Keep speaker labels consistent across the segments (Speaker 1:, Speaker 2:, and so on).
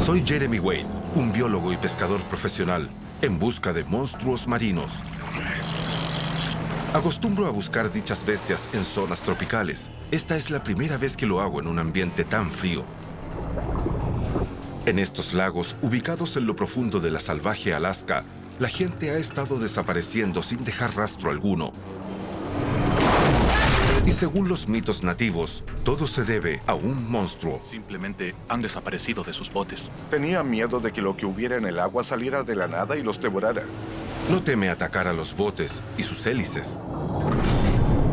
Speaker 1: Soy Jeremy Wade, un biólogo y pescador profesional, en busca de monstruos marinos. Acostumbro a buscar dichas bestias en zonas tropicales. Esta es la primera vez que lo hago en un ambiente tan frío. En estos lagos, ubicados en lo profundo de la salvaje Alaska, la gente ha estado desapareciendo sin dejar rastro alguno. Y según los mitos nativos, todo se debe a un monstruo.
Speaker 2: Simplemente han desaparecido de sus botes.
Speaker 3: Tenía miedo de que lo que hubiera en el agua saliera de la nada y los devorara.
Speaker 1: No teme atacar a los botes y sus hélices.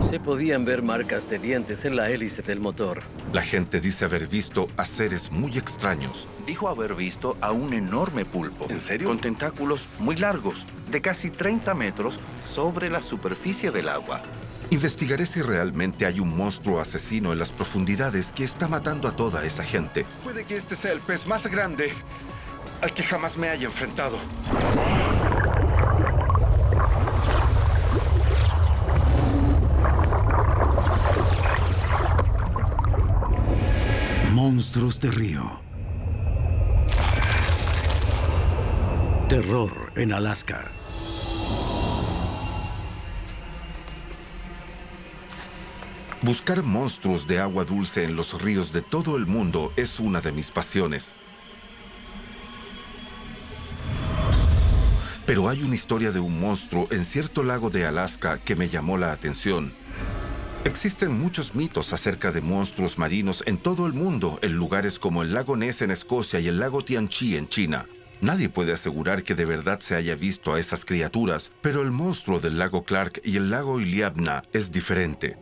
Speaker 4: Se podían ver marcas de dientes en la hélice del motor.
Speaker 1: La gente dice haber visto a seres muy extraños.
Speaker 5: Dijo haber visto a un enorme pulpo.
Speaker 1: ¿En serio?
Speaker 5: Con tentáculos muy largos, de casi 30 metros, sobre la superficie del agua.
Speaker 1: Investigaré si realmente hay un monstruo asesino en las profundidades que está matando a toda esa gente. Puede que este sea el pez más grande al que jamás me haya enfrentado.
Speaker 6: Monstruos de río. Terror en Alaska.
Speaker 1: Buscar monstruos de agua dulce en los ríos de todo el mundo es una de mis pasiones. Pero hay una historia de un monstruo en cierto lago de Alaska que me llamó la atención. Existen muchos mitos acerca de monstruos marinos en todo el mundo, en lugares como el lago Ness en Escocia y el lago Tianchi en China. Nadie puede asegurar que de verdad se haya visto a esas criaturas, pero el monstruo del lago Clark y el lago Iliamna es diferente.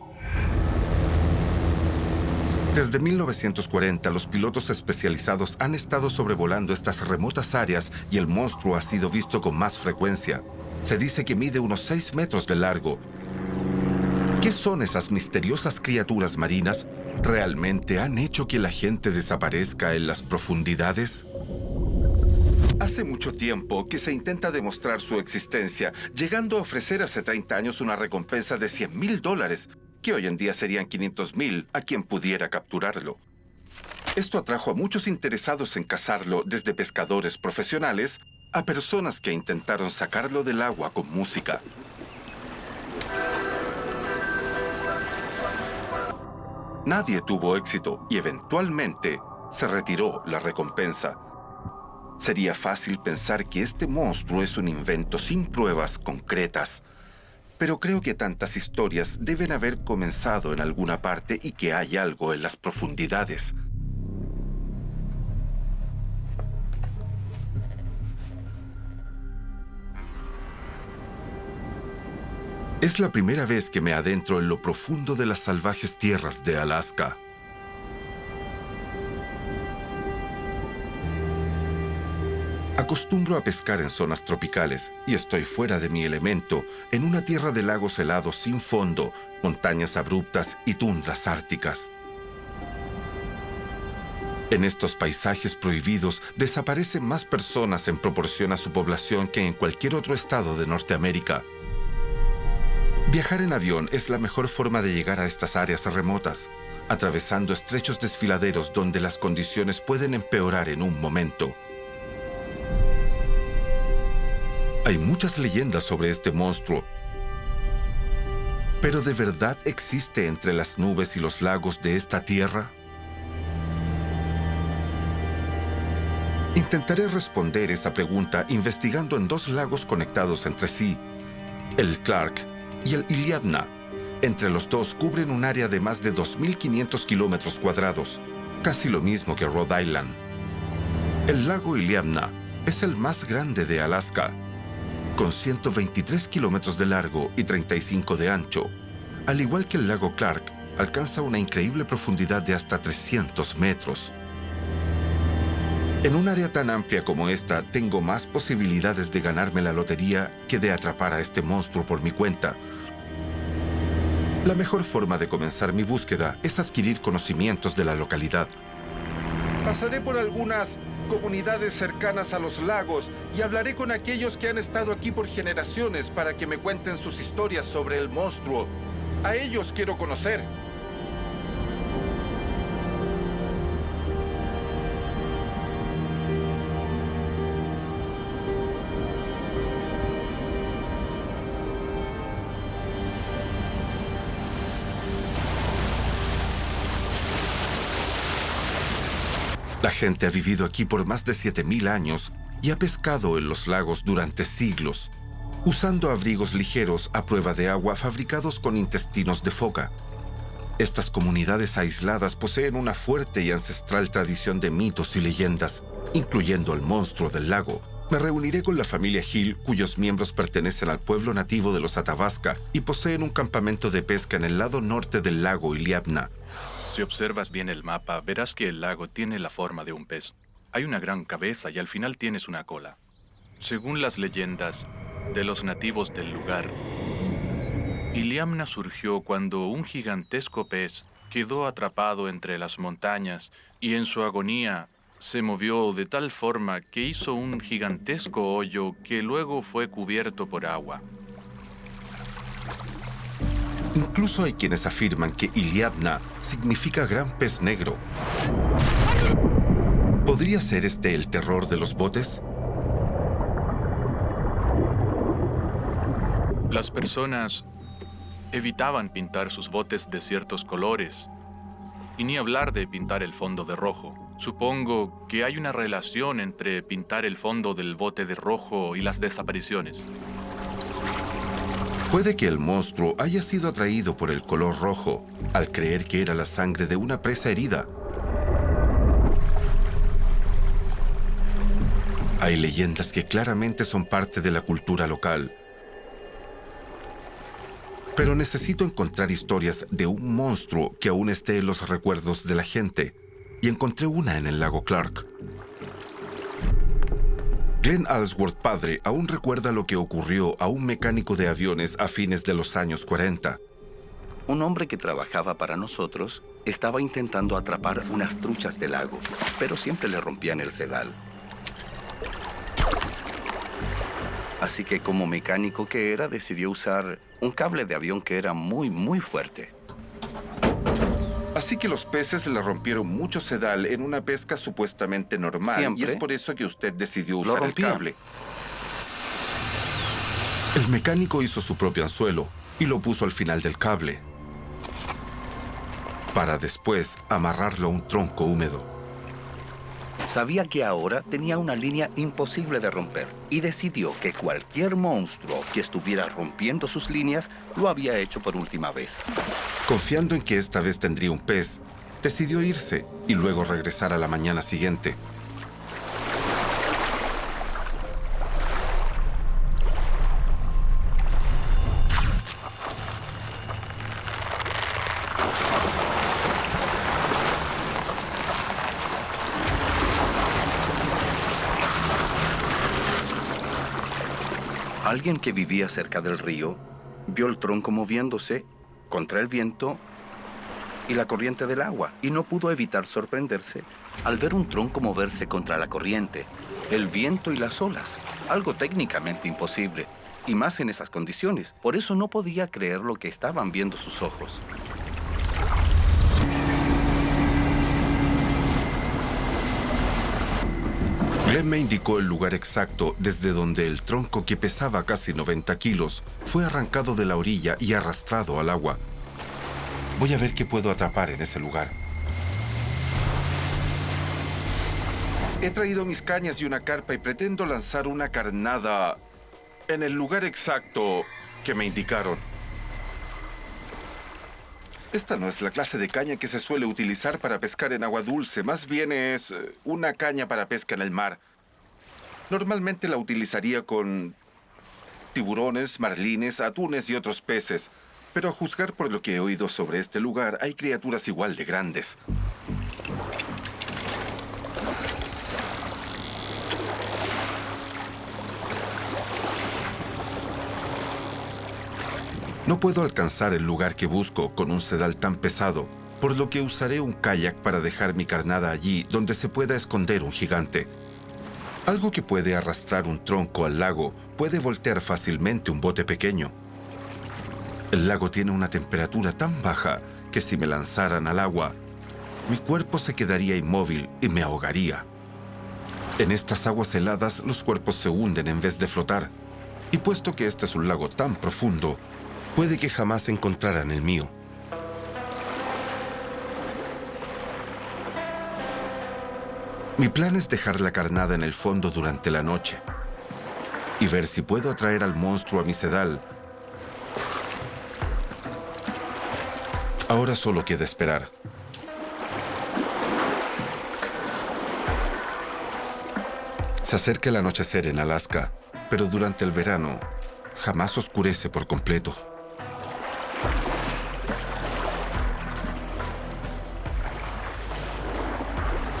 Speaker 1: Desde 1940, los pilotos especializados han estado sobrevolando estas remotas áreas y el monstruo ha sido visto con más frecuencia. Se dice que mide unos 6 metros de largo. ¿Qué son esas misteriosas criaturas marinas? ¿Realmente han hecho que la gente desaparezca en las profundidades? Hace mucho tiempo que se intenta demostrar su existencia, llegando a ofrecer hace 30 años una recompensa de $100,000, que hoy en día serían $500,000 a quien pudiera capturarlo. Esto atrajo a muchos interesados en cazarlo, desde pescadores profesionales a personas que intentaron sacarlo del agua con música. Nadie tuvo éxito y eventualmente se retiró la recompensa. Sería fácil pensar que este monstruo es un invento sin pruebas concretas, pero creo que tantas historias deben haber comenzado en alguna parte y que hay algo en las profundidades. Es la primera vez que me adentro en lo profundo de las salvajes tierras de Alaska. Acostumbro a pescar en zonas tropicales y estoy fuera de mi elemento, en una tierra de lagos helados sin fondo, montañas abruptas y tundras árticas. En estos paisajes prohibidos desaparecen más personas en proporción a su población que en cualquier otro estado de Norteamérica. Viajar en avión es la mejor forma de llegar a estas áreas remotas, atravesando estrechos desfiladeros donde las condiciones pueden empeorar en un momento. Hay muchas leyendas sobre este monstruo, pero ¿de verdad existe entre las nubes y los lagos de esta tierra? Intentaré responder esa pregunta investigando en 2 lagos conectados entre sí, el Clark y el Iliamna. Entre los dos cubren un área de más de 2.500 kilómetros cuadrados, casi lo mismo que Rhode Island. El lago Iliamna es el más grande de Alaska, con 123 kilómetros de largo y 35 de ancho. Al igual que el lago Clark, alcanza una increíble profundidad de hasta 300 metros. En un área tan amplia como esta, tengo más posibilidades de ganarme la lotería que de atrapar a este monstruo por mi cuenta. La mejor forma de comenzar mi búsqueda es adquirir conocimientos de la localidad. Pasaré por algunas comunidades cercanas a los lagos y hablaré con aquellos que han estado aquí por generaciones para que me cuenten sus historias sobre el monstruo. A ellos quiero conocer. La gente ha vivido aquí por más de 7000 años y ha pescado en los lagos durante siglos, usando abrigos ligeros a prueba de agua fabricados con intestinos de foca. Estas comunidades aisladas poseen una fuerte y ancestral tradición de mitos y leyendas, incluyendo el monstruo del lago. Me reuniré con la familia Hill, cuyos miembros pertenecen al pueblo nativo de los Athabasca y poseen un campamento de pesca en el lado norte del lago Iliamna.
Speaker 2: Si observas bien el mapa, verás que el lago tiene la forma de un pez. Hay una gran cabeza y al final tienes una cola. Según las leyendas de los nativos del lugar, Iliamna surgió cuando un gigantesco pez quedó atrapado entre las montañas y en su agonía se movió de tal forma que hizo un gigantesco hoyo que luego fue cubierto por agua.
Speaker 1: Incluso hay quienes afirman que Iliamna significa gran pez negro. ¿Podría ser este el terror de los botes?
Speaker 2: Las personas evitaban pintar sus botes de ciertos colores, y ni hablar de pintar el fondo de rojo. Supongo que hay una relación entre pintar el fondo del bote de rojo y las desapariciones.
Speaker 1: Puede que el monstruo haya sido atraído por el color rojo, al creer que era la sangre de una presa herida. Hay leyendas que claramente son parte de la cultura local. Pero necesito encontrar historias de un monstruo que aún esté en los recuerdos de la gente. Y encontré una en el lago Clark. Glenn Allsworth padre aún recuerda lo que ocurrió a un mecánico de aviones a fines de los años 40.
Speaker 5: Un hombre que trabajaba para nosotros estaba intentando atrapar unas truchas del lago, pero siempre le rompían el sedal. Así que como mecánico que era, decidió usar un cable de avión que era muy fuerte.
Speaker 1: Así que los peces le rompieron mucho sedal en una pesca supuestamente normal.
Speaker 5: Siempre.
Speaker 1: Y es por eso que usted decidió
Speaker 5: Lo
Speaker 1: usar el
Speaker 5: rompían.
Speaker 1: cable. El mecánico hizo su propio anzuelo y lo puso al final del cable, para después amarrarlo a un tronco húmedo.
Speaker 5: Sabía que ahora tenía una línea imposible de romper y decidió que cualquier monstruo que estuviera rompiendo sus líneas lo había hecho por última vez.
Speaker 1: Confiando en que esta vez tendría un pez, decidió irse y luego regresar a la mañana siguiente.
Speaker 5: Alguien que vivía cerca del río vio el tronco moviéndose contra el viento y la corriente del agua y no pudo evitar sorprenderse al ver un tronco moverse contra la corriente, el viento y las olas, algo técnicamente imposible, y más en esas condiciones. Por eso no podía creer lo que estaban viendo sus ojos.
Speaker 1: Glenn me indicó el lugar exacto desde donde el tronco, que pesaba casi 90 kilos, fue arrancado de la orilla y arrastrado al agua. Voy a ver qué puedo atrapar en ese lugar. He traído mis cañas y una carpa y pretendo lanzar una carnada en el lugar exacto que me indicaron. Esta no es la clase de caña que se suele utilizar para pescar en agua dulce, más bien es una caña para pesca en el mar. Normalmente la utilizaría con tiburones, marlines, atunes y otros peces, pero a juzgar por lo que he oído sobre este lugar, hay criaturas igual de grandes. No puedo alcanzar el lugar que busco con un sedal tan pesado, por lo que usaré un kayak para dejar mi carnada allí donde se pueda esconder un gigante. Algo que puede arrastrar un tronco al lago puede voltear fácilmente un bote pequeño. El lago tiene una temperatura tan baja que si me lanzaran al agua, mi cuerpo se quedaría inmóvil y me ahogaría. En estas aguas heladas los cuerpos se hunden en vez de flotar, y puesto que este es un lago tan profundo, puede que jamás encontraran el mío. Mi plan es dejar la carnada en el fondo durante la noche y ver si puedo atraer al monstruo a mi sedal. Ahora solo queda esperar. Se acerca el anochecer en Alaska, pero durante el verano jamás oscurece por completo.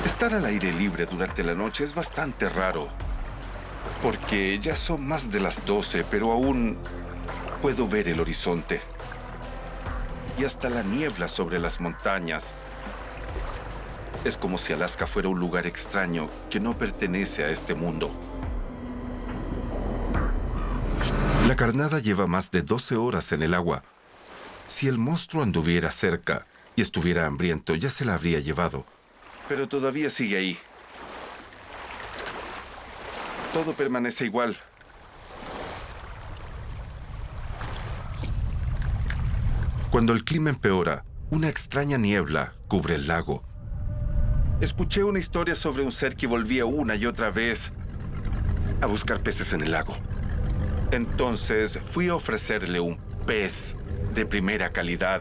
Speaker 1: Estar al aire libre durante la noche es bastante raro, porque ya son más de las 12, pero aún puedo ver el horizonte y hasta la niebla sobre las montañas. Es como si Alaska fuera un lugar extraño que no pertenece a este mundo. La carnada lleva más de 12 horas en el agua. Si el monstruo anduviera cerca y estuviera hambriento, ya se la habría llevado. Pero todavía sigue ahí. Todo permanece igual. Cuando el clima empeora, una extraña niebla cubre el lago. Escuché una historia sobre un ser que volvía una y otra vez a buscar peces en el lago. Entonces fui a ofrecerle un pez de primera calidad,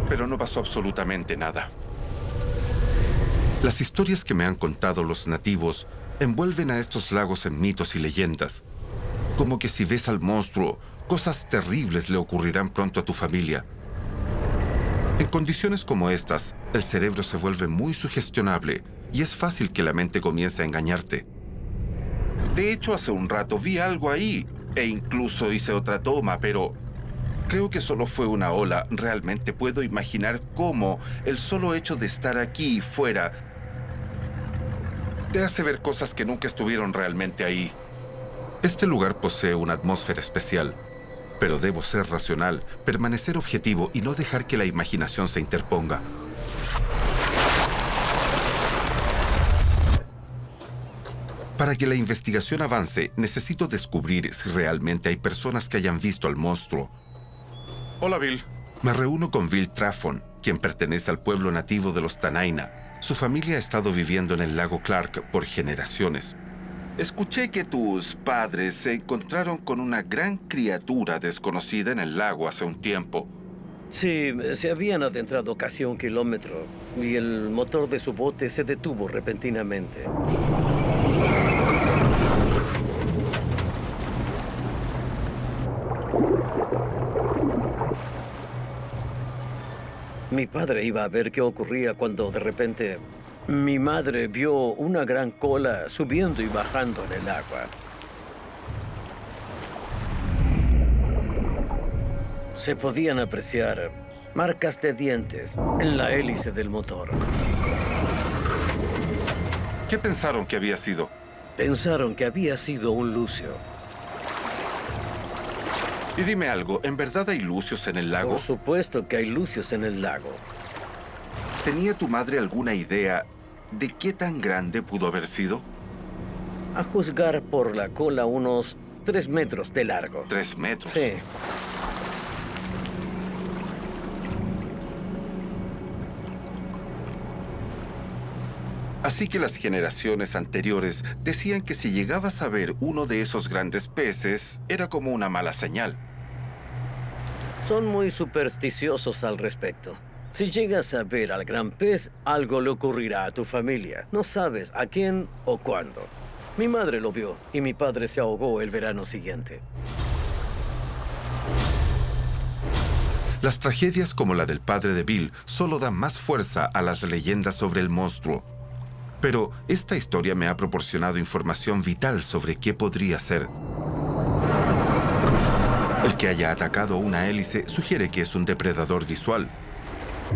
Speaker 1: pero no pasó absolutamente nada. Las historias que me han contado los nativos envuelven a estos lagos en mitos y leyendas, como que si ves al monstruo, cosas terribles le ocurrirán pronto a tu familia. En condiciones como estas, el cerebro se vuelve muy sugestionable y es fácil que la mente comience a engañarte. De hecho, hace un rato vi algo ahí e incluso hice otra toma, pero creo que solo fue una ola. Realmente puedo imaginar cómo el solo hecho de estar aquí fuera te hace ver cosas que nunca estuvieron realmente ahí. Este lugar posee una atmósfera especial. Pero debo ser racional, permanecer objetivo y no dejar que la imaginación se interponga. Para que la investigación avance, necesito descubrir si realmente hay personas que hayan visto al monstruo.
Speaker 2: Hola, Bill.
Speaker 1: Me reúno con Bill Traffon, quien pertenece al pueblo nativo de los Tanaina. Su familia ha estado viviendo en el lago Clark por generaciones. Escuché que tus padres se encontraron con una gran criatura desconocida en el lago hace un tiempo.
Speaker 4: Sí, se habían adentrado casi 1 kilómetro y el motor de su bote se detuvo repentinamente. Mi padre iba a ver qué ocurría cuando de repente mi madre vio una gran cola subiendo y bajando en el agua. Se podían apreciar marcas de dientes en la hélice del motor.
Speaker 1: ¿Qué pensaron que había sido?
Speaker 4: Pensaron que había sido un lucio.
Speaker 1: Y dime algo, ¿en verdad hay lucios en el lago?
Speaker 4: Por supuesto que hay lucios en el lago.
Speaker 1: ¿Tenía tu madre alguna idea de qué tan grande pudo haber sido?
Speaker 4: A juzgar por la cola, unos 3 metros de largo.
Speaker 1: 3 metros.
Speaker 4: Sí.
Speaker 1: Así que las generaciones anteriores decían que si llegabas a ver uno de esos grandes peces, era como una mala señal.
Speaker 4: Son muy supersticiosos al respecto. Si llegas a ver al gran pez, algo le ocurrirá a tu familia. No sabes a quién o cuándo. Mi madre lo vio y mi padre se ahogó el verano siguiente.
Speaker 1: Las tragedias como la del padre de Bill solo dan más fuerza a las leyendas sobre el monstruo. Pero esta historia me ha proporcionado información vital sobre qué podría ser. El que haya atacado a una hélice sugiere que es un depredador visual.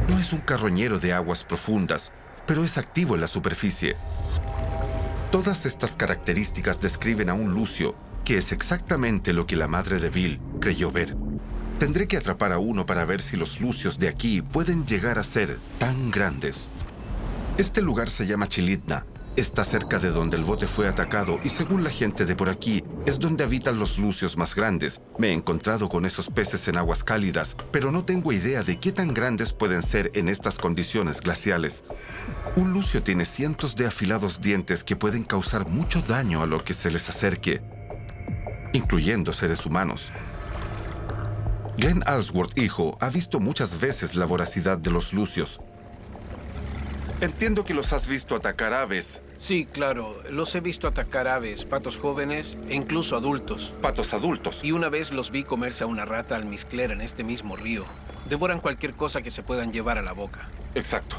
Speaker 1: No es un carroñero de aguas profundas, pero es activo en la superficie. Todas estas características describen a un lucio, que es exactamente lo que la madre de Bill creyó ver. Tendré que atrapar a uno para ver si los lucios de aquí pueden llegar a ser tan grandes. Este lugar se llama Chilitna, Está cerca de donde el bote fue atacado y según la gente de por aquí, es donde habitan los lucios más grandes. Me he encontrado con esos peces en aguas cálidas, pero no tengo idea de qué tan grandes pueden ser en estas condiciones glaciales. Un lucio tiene cientos de afilados dientes que pueden causar mucho daño a lo que se les acerque, incluyendo seres humanos. Glenn Alsworth, hijo, ha visto muchas veces la voracidad de los lucios. Entiendo que los has visto atacar aves.
Speaker 7: Sí, claro. Los he visto atacar aves, patos jóvenes e incluso adultos.
Speaker 1: Patos adultos.
Speaker 7: Y una vez los vi comerse a una rata almizclera en este mismo río. Devoran cualquier cosa que se puedan llevar a la boca.
Speaker 1: Exacto.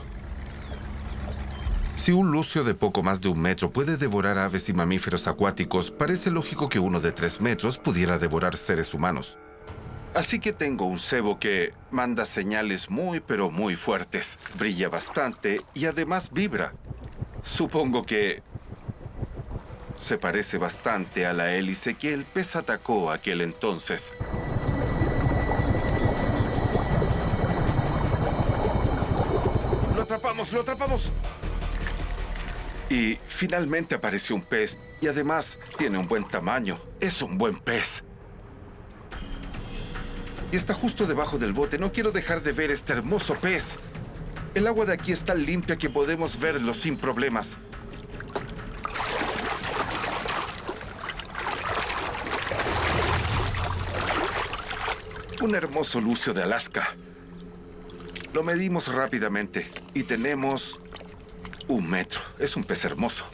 Speaker 1: Si un lucio de poco más de 1 metro puede devorar aves y mamíferos acuáticos, parece lógico que uno de 3 metros pudiera devorar seres humanos. Así que tengo un cebo que manda señales muy pero muy fuertes, brilla bastante y además vibra. Supongo que se parece bastante a la hélice que el pez atacó aquel entonces. ¡Lo atrapamos! ¡Lo atrapamos! Y finalmente apareció un pez y además tiene un buen tamaño. Es un buen pez. Y está justo debajo del bote. No quiero dejar de ver este hermoso pez. El agua de aquí es tan limpia que podemos verlo sin problemas. Un hermoso lucio de Alaska. Lo medimos rápidamente y tenemos 1 metro. Es un pez hermoso.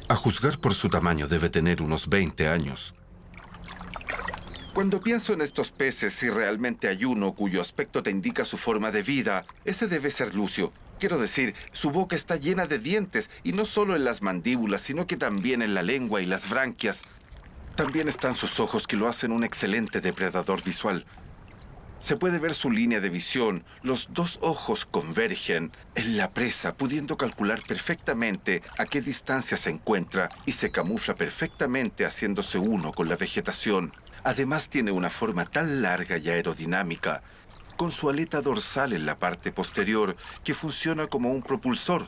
Speaker 1: A juzgar por su tamaño, debe tener unos 20 años. Cuando pienso en estos peces, si realmente hay uno cuyo aspecto te indica su forma de vida, ese debe ser lucio. Quiero decir, su boca está llena de dientes, y no solo en las mandíbulas, sino que también en la lengua y las branquias. También están sus ojos, que lo hacen un excelente depredador visual. Se puede ver su línea de visión. Los 2 ojos convergen en la presa, pudiendo calcular perfectamente a qué distancia se encuentra, y se camufla perfectamente haciéndose uno con la vegetación. Además tiene una forma tan larga y aerodinámica, con su aleta dorsal en la parte posterior, que funciona como un propulsor.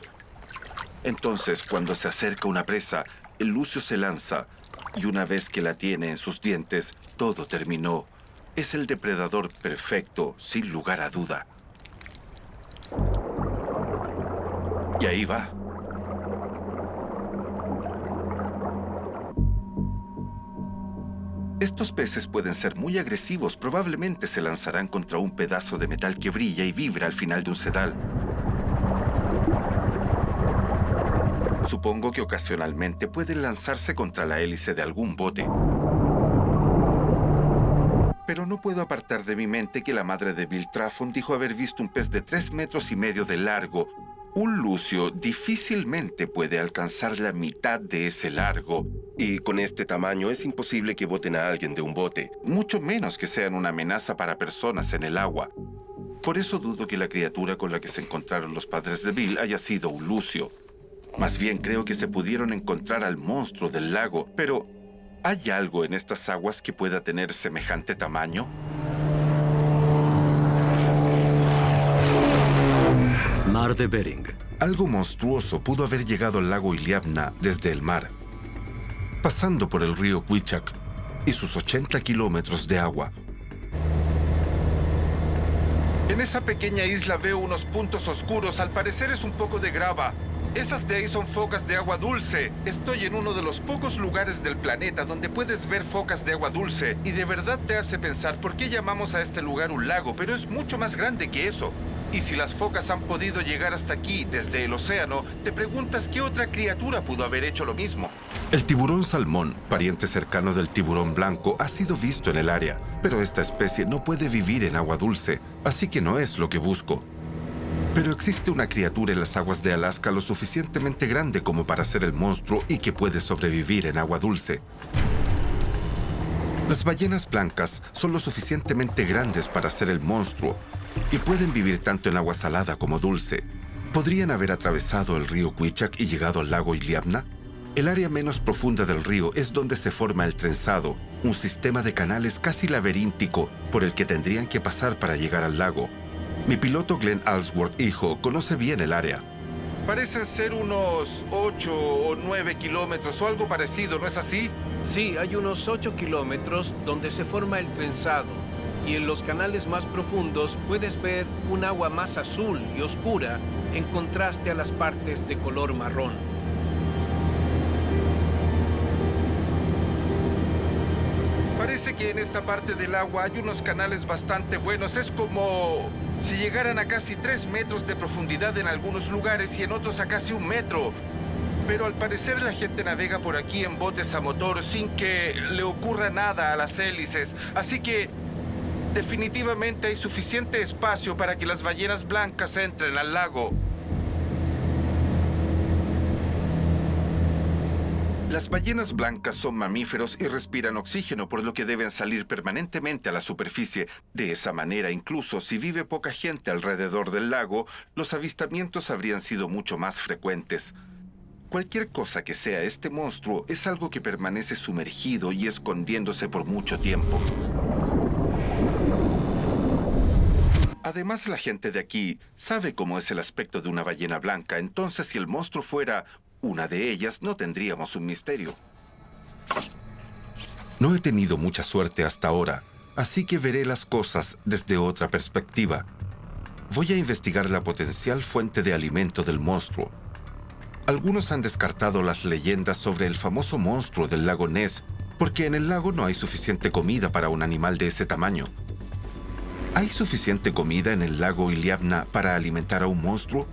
Speaker 1: Entonces, cuando se acerca una presa, el lucio se lanza, y una vez que la tiene en sus dientes, todo terminó. Es el depredador perfecto, sin lugar a duda. Y ahí va. Estos peces pueden ser muy agresivos. Probablemente se lanzarán contra un pedazo de metal que brilla y vibra al final de un sedal. Supongo que ocasionalmente pueden lanzarse contra la hélice de algún bote. Pero no puedo apartar de mi mente que la madre de Bill Traffon dijo haber visto un pez de 3,5 metros de largo. Un lucio difícilmente puede alcanzar la mitad de ese largo. Y con este tamaño es imposible que boten a alguien de un bote, mucho menos que sean una amenaza para personas en el agua. Por eso dudo que la criatura con la que se encontraron los padres de Bill haya sido un lucio. Más bien creo que se pudieron encontrar al monstruo del lago, pero ¿hay algo en estas aguas que pueda tener semejante tamaño?
Speaker 6: Mar de Bering.
Speaker 1: Algo monstruoso pudo haber llegado al lago Iliamna desde el mar, pasando por el río Quichak y sus 80 kilómetros de agua. En esa pequeña isla veo unos puntos oscuros. Al parecer es un poco de grava. Esas de ahí son focas de agua dulce. Estoy en uno de los pocos lugares del planeta donde puedes ver focas de agua dulce. Y de verdad te hace pensar por qué llamamos a este lugar un lago, pero es mucho más grande que eso. Y si las focas han podido llegar hasta aquí desde el océano, te preguntas qué otra criatura pudo haber hecho lo mismo. El tiburón salmón, pariente cercano del tiburón blanco, ha sido visto en el área, pero esta especie no puede vivir en agua dulce, así que no es lo que busco. Pero existe una criatura en las aguas de Alaska lo suficientemente grande como para ser el monstruo y que puede sobrevivir en agua dulce. Las ballenas blancas son lo suficientemente grandes para ser el monstruo y pueden vivir tanto en agua salada como dulce. ¿Podrían haber atravesado el río Quichak y llegado al lago Iliamna? El área menos profunda del río es donde se forma el trenzado, un sistema de canales casi laberíntico por el que tendrían que pasar para llegar al lago. Mi piloto Glenn Alsworth, hijo, conoce bien el área. Parecen ser unos 8 o 9 kilómetros o algo parecido, ¿no es así?
Speaker 7: Sí, hay unos 8 kilómetros donde se forma el trenzado. Y en los canales más profundos puedes ver un agua más azul y oscura en contraste a las partes de color marrón.
Speaker 1: Parece que en esta parte del agua hay unos canales bastante buenos. Es como si llegaran a casi 3 metros de profundidad en algunos lugares y en otros a casi 1 metro. Pero al parecer la gente navega por aquí en botes a motor sin que le ocurra nada a las hélices. Así que definitivamente hay suficiente espacio para que las ballenas blancas entren al lago. Las ballenas blancas son mamíferos y respiran oxígeno, por lo que deben salir permanentemente a la superficie. De esa manera, incluso si vive poca gente alrededor del lago, los avistamientos habrían sido mucho más frecuentes. Cualquier cosa que sea este monstruo es algo que permanece sumergido y escondiéndose por mucho tiempo. Además, la gente de aquí sabe cómo es el aspecto de una ballena blanca, entonces si el monstruo fuera una de ellas, no tendríamos un misterio. No he tenido mucha suerte hasta ahora, así que veré las cosas desde otra perspectiva. Voy a investigar la potencial fuente de alimento del monstruo. Algunos han descartado las leyendas sobre el famoso monstruo del lago Ness, porque en el lago no hay suficiente comida para un animal de ese tamaño. ¿Hay suficiente comida en el lago Iliamna para alimentar a un monstruo?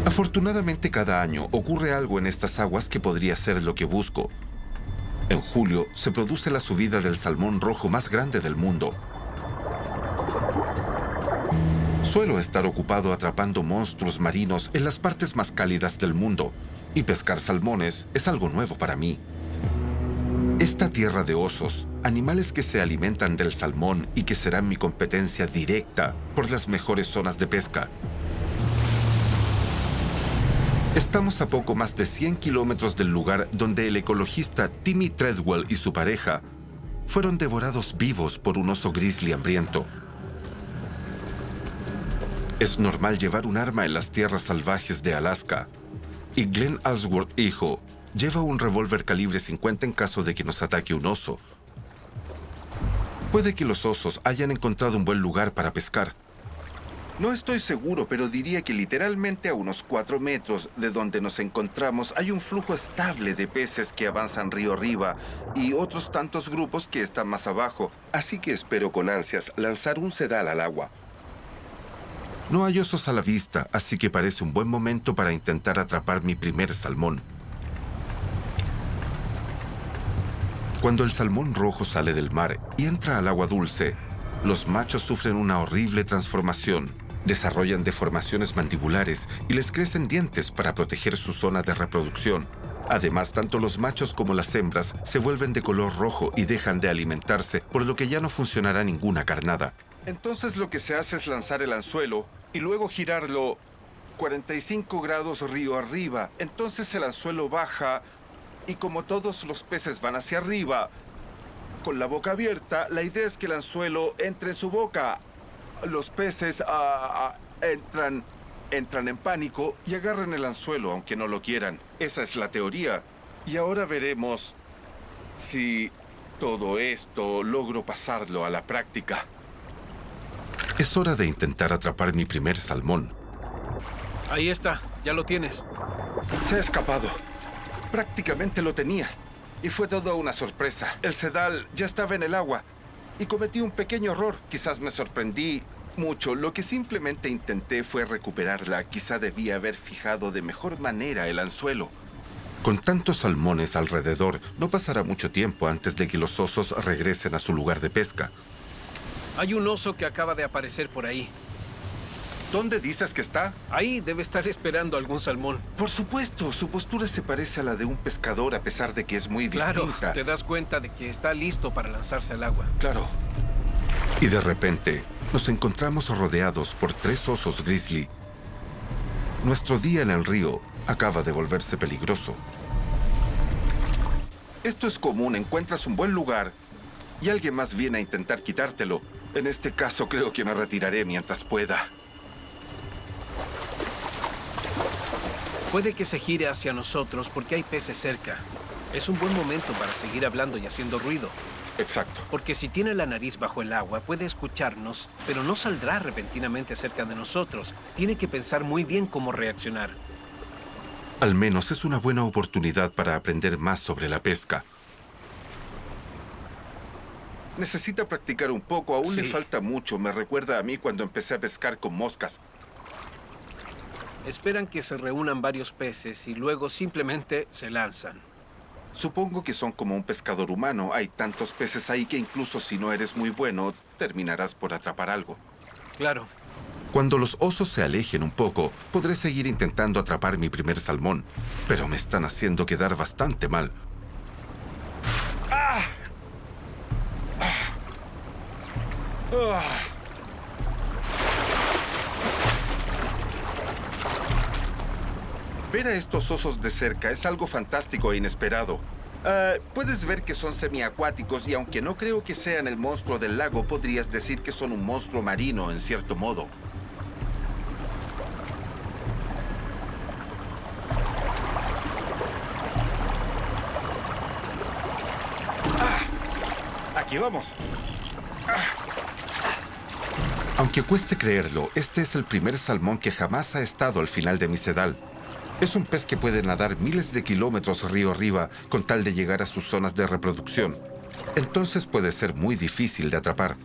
Speaker 1: Afortunadamente, cada año ocurre algo en estas aguas que podría ser lo que busco. En julio se produce la subida del salmón rojo más grande del mundo. Suelo estar ocupado atrapando monstruos marinos en las partes más cálidas del mundo, y pescar salmones es algo nuevo para mí. Esta tierra de osos, animales que se alimentan del salmón y que serán mi competencia directa por las mejores zonas de pesca. Estamos a poco más de 100 kilómetros del lugar donde el ecologista Timmy Treadwell y su pareja fueron devorados vivos por un oso grizzly hambriento. Es normal llevar un arma en las tierras salvajes de Alaska, y Glenn Ellsworth, hijo, lleva un revólver calibre 50 en caso de que nos ataque un oso. Puede que los osos hayan encontrado un buen lugar para pescar. No estoy seguro, pero diría que literalmente a unos 4 metros de donde nos encontramos hay un flujo estable de peces que avanzan río arriba y otros tantos grupos que están más abajo, así que espero con ansias lanzar un sedal al agua. No hay osos a la vista, así que parece un buen momento para intentar atrapar mi primer salmón. Cuando el salmón rojo sale del mar y entra al agua dulce, los machos sufren una horrible transformación. Desarrollan deformaciones mandibulares y les crecen dientes para proteger su zona de reproducción. Además, tanto los machos como las hembras se vuelven de color rojo y dejan de alimentarse, por lo que ya no funcionará ninguna carnada. Entonces lo que se hace es lanzar el anzuelo y luego girarlo 45 grados río arriba. Entonces el anzuelo baja y como todos los peces van hacia arriba, con la boca abierta, la idea es que el anzuelo entre en su boca. Los peces entran en pánico y agarran el anzuelo, aunque no lo quieran. Esa es la teoría. Y ahora veremos si todo esto logro pasarlo a la práctica. Es hora de intentar atrapar mi primer salmón.
Speaker 7: Ahí está, ya lo tienes.
Speaker 1: Se ha escapado. Prácticamente lo tenía. Y fue toda una sorpresa. El sedal ya estaba en el agua. Y cometí un pequeño error. Quizás me sorprendí mucho. Lo que simplemente intenté fue recuperarla. Quizá debía haber fijado de mejor manera el anzuelo. Con tantos salmones alrededor, no pasará mucho tiempo antes de que los osos regresen a su lugar de pesca.
Speaker 7: Hay un oso que acaba de aparecer por ahí.
Speaker 1: ¿Dónde dices que está?
Speaker 7: Ahí debe estar esperando algún salmón.
Speaker 1: Por supuesto, su postura se parece a la de un pescador a pesar de que es muy distinta.
Speaker 7: Claro, te das cuenta de que está listo para lanzarse al agua.
Speaker 1: Claro. Y de repente, nos encontramos rodeados por 3 osos grizzly. Nuestro día en el río acaba de volverse peligroso. Esto es común, encuentras un buen lugar y alguien más viene a intentar quitártelo. En este caso creo que me retiraré mientras pueda.
Speaker 7: Puede que se gire hacia nosotros porque hay peces cerca. Es un buen momento para seguir hablando y haciendo ruido.
Speaker 2: Exacto.
Speaker 7: Porque si tiene la nariz bajo el agua, puede escucharnos, pero no saldrá repentinamente cerca de nosotros. Tiene que pensar muy bien cómo reaccionar.
Speaker 1: Al menos es una buena oportunidad para aprender más sobre la pesca.
Speaker 8: Necesita practicar un poco, aún
Speaker 7: Sí.
Speaker 8: le falta mucho. Me recuerda a mí cuando empecé a pescar con moscas.
Speaker 7: Esperan que se reúnan varios peces y luego simplemente se lanzan.
Speaker 8: Supongo que son como un pescador humano. Hay tantos peces ahí que incluso si no eres muy bueno, terminarás por atrapar algo.
Speaker 7: Claro.
Speaker 1: Cuando los osos se alejen un poco, podré seguir intentando atrapar mi primer salmón, pero me están haciendo quedar bastante mal.
Speaker 8: Ver a estos osos de cerca es algo fantástico e inesperado. Puedes ver que son semiacuáticos y aunque no creo que sean el monstruo del lago, podrías decir que son un monstruo marino en cierto modo. Aquí vamos.
Speaker 1: Aunque cueste creerlo, este es el primer salmón que jamás ha estado al final de mi sedal. Es un pez que puede nadar miles de kilómetros río arriba con tal de llegar a sus zonas de reproducción. Entonces puede ser muy difícil de atrapar.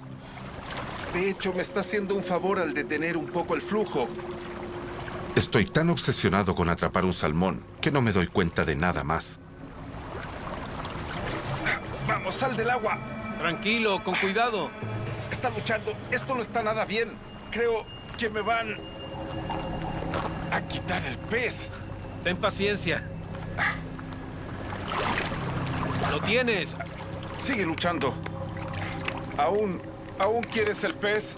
Speaker 8: De hecho, me está haciendo un favor al detener un poco el flujo.
Speaker 1: Estoy tan obsesionado con atrapar un salmón que no me doy cuenta de nada más.
Speaker 8: ¡Vamos, sal del agua!
Speaker 7: Tranquilo, con cuidado.
Speaker 8: Está luchando. Esto no está nada bien. Creo que me van a quitar el pez.
Speaker 7: Ten paciencia. ¡Lo tienes!
Speaker 8: Sigue luchando. ¿Aún quieres el pez?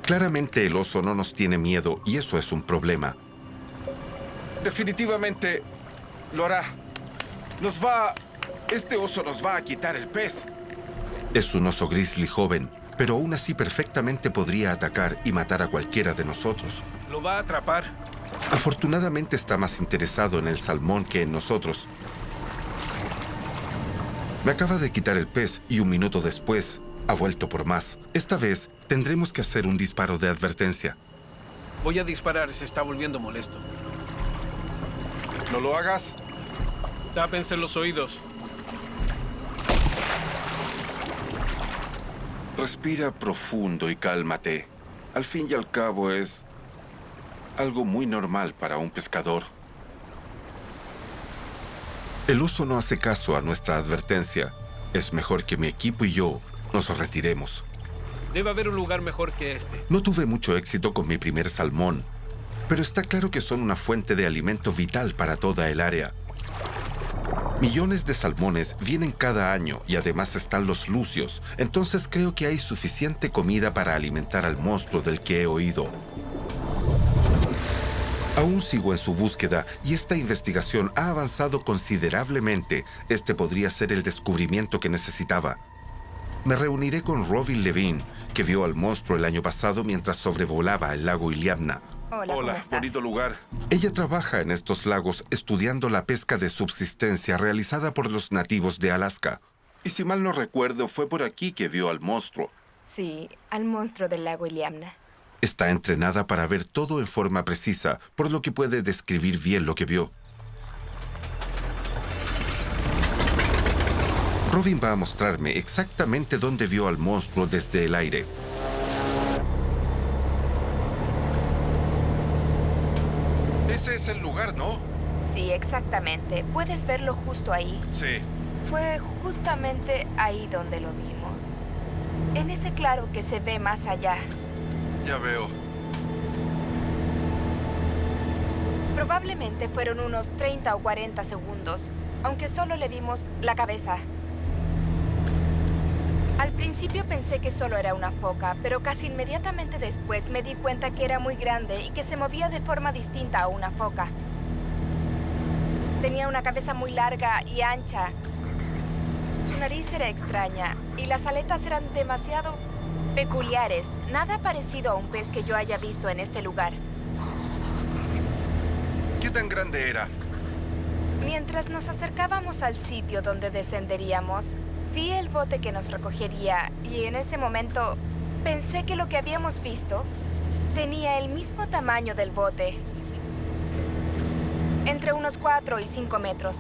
Speaker 1: Claramente el oso no nos tiene miedo y eso es un problema.
Speaker 8: Definitivamente lo hará. Este oso nos va a quitar el pez.
Speaker 1: Es un oso grizzly joven, pero aún así perfectamente podría atacar y matar a cualquiera de nosotros.
Speaker 7: Lo va a atrapar.
Speaker 1: Afortunadamente está más interesado en el salmón que en nosotros. Me acaba de quitar el pez y un minuto después ha vuelto por más. Esta vez tendremos que hacer un disparo de advertencia.
Speaker 7: Voy a disparar, se está volviendo molesto.
Speaker 8: No lo hagas.
Speaker 7: Tápense los oídos.
Speaker 8: Respira profundo y cálmate. Al fin y al cabo es algo muy normal para un pescador.
Speaker 1: El oso no hace caso a nuestra advertencia. Es mejor que mi equipo y yo nos retiremos.
Speaker 7: Debe haber un lugar mejor que este.
Speaker 1: No tuve mucho éxito con mi primer salmón, pero está claro que son una fuente de alimento vital para toda el área. Millones de salmones vienen cada año y además están los lucios, entonces creo que hay suficiente comida para alimentar al monstruo del que he oído. Aún sigo en su búsqueda y esta investigación ha avanzado considerablemente. Este podría ser el descubrimiento que necesitaba. Me reuniré con Robin Levine, que vio al monstruo el año pasado mientras sobrevolaba el lago Iliamna.
Speaker 9: Hola, ¿cómo
Speaker 8: Hola,
Speaker 9: estás?
Speaker 8: bonito lugar.
Speaker 1: Ella trabaja en estos lagos estudiando la pesca de subsistencia realizada por los nativos de Alaska.
Speaker 8: Y si mal no recuerdo, fue por aquí que vio al monstruo.
Speaker 9: Sí, al monstruo del lago Iliamna.
Speaker 1: Está entrenada para ver todo en forma precisa, por lo que puede describir bien lo que vio. Robin va a mostrarme exactamente dónde vio al monstruo desde el aire.
Speaker 8: Ese es el lugar, ¿no?
Speaker 9: Sí, exactamente. ¿Puedes verlo justo ahí?
Speaker 8: Sí.
Speaker 9: Fue justamente ahí donde lo vimos. En ese claro que se ve más allá.
Speaker 8: Ya veo.
Speaker 9: Probablemente fueron unos 30 o 40 segundos, aunque solo le vimos la cabeza. Al principio pensé que solo era una foca, pero casi inmediatamente después me di cuenta que era muy grande y que se movía de forma distinta a una foca. Tenía una cabeza muy larga y ancha. Su nariz era extraña y las aletas eran demasiado peculiares. Nada parecido a un pez que yo haya visto en este lugar.
Speaker 8: ¿Qué ¿Qué tan grande era?
Speaker 9: Mientras nos acercábamos al sitio donde descenderíamos, vi el bote que nos recogería y en ese momento pensé que lo que habíamos visto tenía el mismo tamaño del bote, entre unos 4 y 5 metros.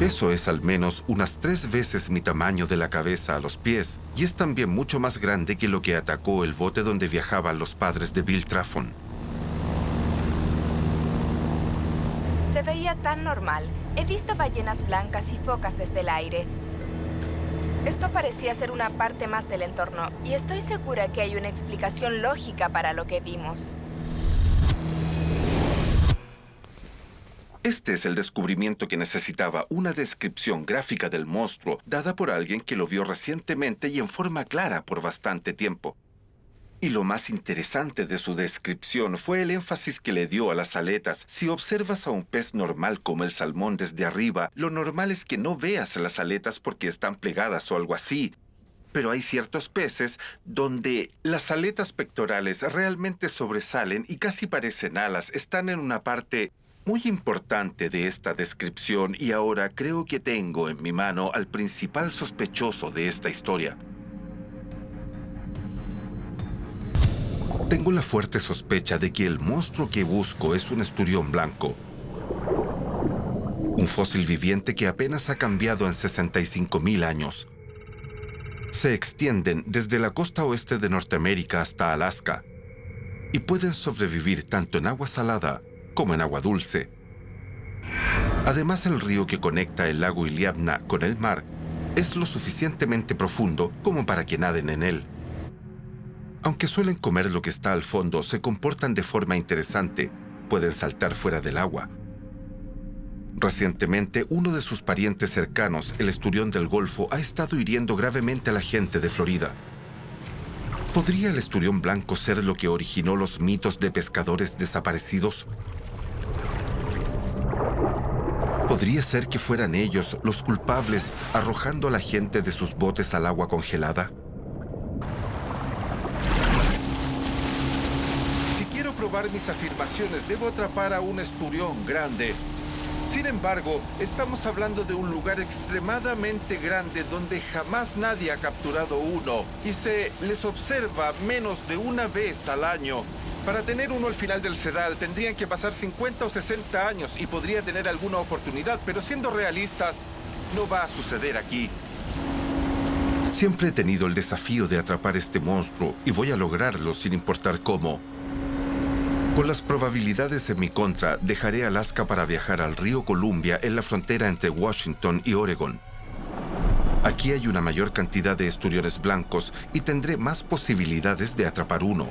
Speaker 1: Eso es al menos unas 3 veces mi tamaño de la cabeza a los pies, y es también mucho más grande que lo que atacó el bote donde viajaban los padres de Bill Traffon.
Speaker 9: Se veía tan normal. He visto ballenas blancas y focas desde el aire. Esto parecía ser una parte más del entorno, y estoy segura que hay una explicación lógica para lo que vimos.
Speaker 1: Este es el descubrimiento que necesitaba, una descripción gráfica del monstruo, dada por alguien que lo vio recientemente y en forma clara por bastante tiempo. Y lo más interesante de su descripción fue el énfasis que le dio a las aletas. Si observas a un pez normal como el salmón desde arriba, lo normal es que no veas las aletas porque están plegadas o algo así. Pero hay ciertos peces donde las aletas pectorales realmente sobresalen y casi parecen alas. Están en una parte muy importante de esta descripción y ahora creo que tengo en mi mano al principal sospechoso de esta historia. Tengo la fuerte sospecha de que el monstruo que busco es un esturión blanco. Un fósil viviente que apenas ha cambiado en 65.000 años. Se extienden desde la costa oeste de Norteamérica hasta Alaska y pueden sobrevivir tanto en agua salada como en agua dulce. Además, el río que conecta el lago Iliamna con el mar es lo suficientemente profundo como para que naden en él. Aunque suelen comer lo que está al fondo, se comportan de forma interesante. Pueden saltar fuera del agua. Recientemente, uno de sus parientes cercanos, el esturión del Golfo, ha estado hiriendo gravemente a la gente de Florida. ¿Podría el esturión blanco ser lo que originó los mitos de pescadores desaparecidos? ¿Podría ser que fueran ellos los culpables arrojando a la gente de sus botes al agua congelada?
Speaker 8: Si quiero probar mis afirmaciones, debo atrapar a un esturión grande. Sin embargo, estamos hablando de un lugar extremadamente grande donde jamás nadie ha capturado uno y se les observa menos de una vez al año. Para tener uno al final del sedal tendrían que pasar 50 o 60 años y podría tener alguna oportunidad, pero siendo realistas, no va a suceder aquí.
Speaker 1: Siempre he tenido el desafío de atrapar este monstruo y voy a lograrlo sin importar cómo. Con las probabilidades en mi contra, dejaré Alaska para viajar al río Columbia en la frontera entre Washington y Oregon. Aquí hay una mayor cantidad de esturiones blancos y tendré más posibilidades de atrapar uno.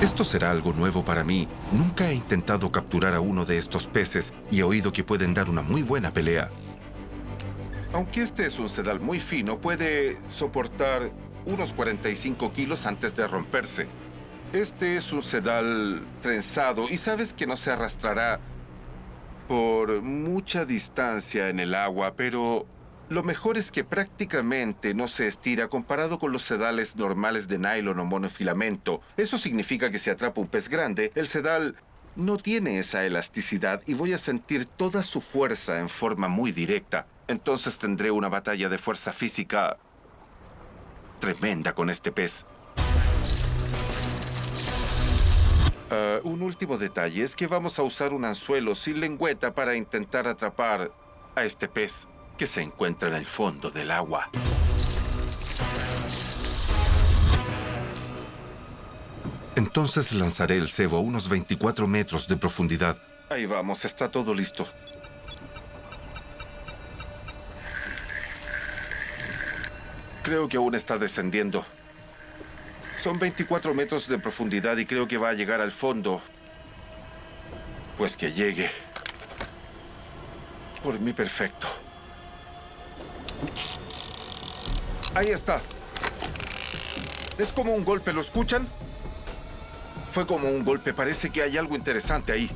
Speaker 1: Esto será algo nuevo para mí. Nunca he intentado capturar a uno de estos peces y he oído que pueden dar una muy buena pelea.
Speaker 8: Aunque este es un sedal muy fino, puede soportar unos 45 kilos antes de romperse. Este es un sedal trenzado y sabes que no se arrastrará por mucha distancia en el agua, pero lo mejor es que prácticamente no se estira comparado con los sedales normales de nylon o monofilamento. Eso significa que si atrapa un pez grande, el sedal no tiene esa elasticidad y voy a sentir toda su fuerza en forma muy directa. Entonces tendré una batalla de fuerza física tremenda con este pez. Un último detalle es que vamos a usar un anzuelo sin lengüeta para intentar atrapar a este pez que se encuentra en el fondo del agua.
Speaker 1: Entonces lanzaré el cebo a unos 24 metros de profundidad.
Speaker 8: Ahí vamos, está todo listo. Creo que aún está descendiendo. Son 24 metros de profundidad y creo que va a llegar al fondo. Pues que llegue. Por mí, perfecto. Ahí está. Es como un golpe, ¿lo escuchan? Fue como un golpe, parece que hay algo interesante ahí.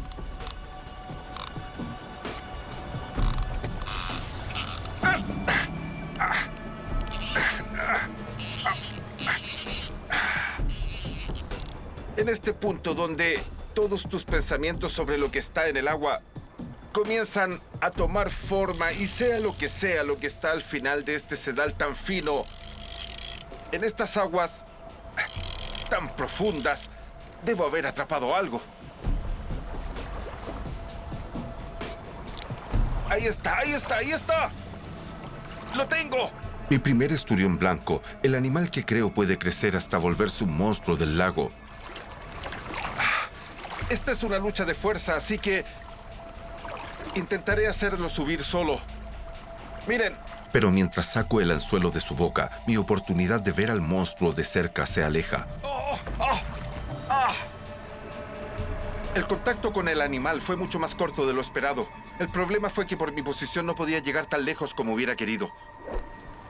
Speaker 8: En este punto donde todos tus pensamientos sobre lo que está en el agua comienzan a tomar forma, y sea lo que está al final de este sedal tan fino, en estas aguas tan profundas, debo haber atrapado algo. Ahí está, ahí está, ahí está. ¡Lo tengo!
Speaker 1: Mi primer esturión blanco, el animal que creo puede crecer hasta volverse un monstruo del lago.
Speaker 8: Esta es una lucha de fuerza, así que intentaré hacerlo subir solo. Miren.
Speaker 1: Pero mientras saco el anzuelo de su boca, mi oportunidad de ver al monstruo de cerca se aleja.
Speaker 8: El contacto con el animal fue mucho más corto de lo esperado. El problema fue que por mi posición no podía llegar tan lejos como hubiera querido.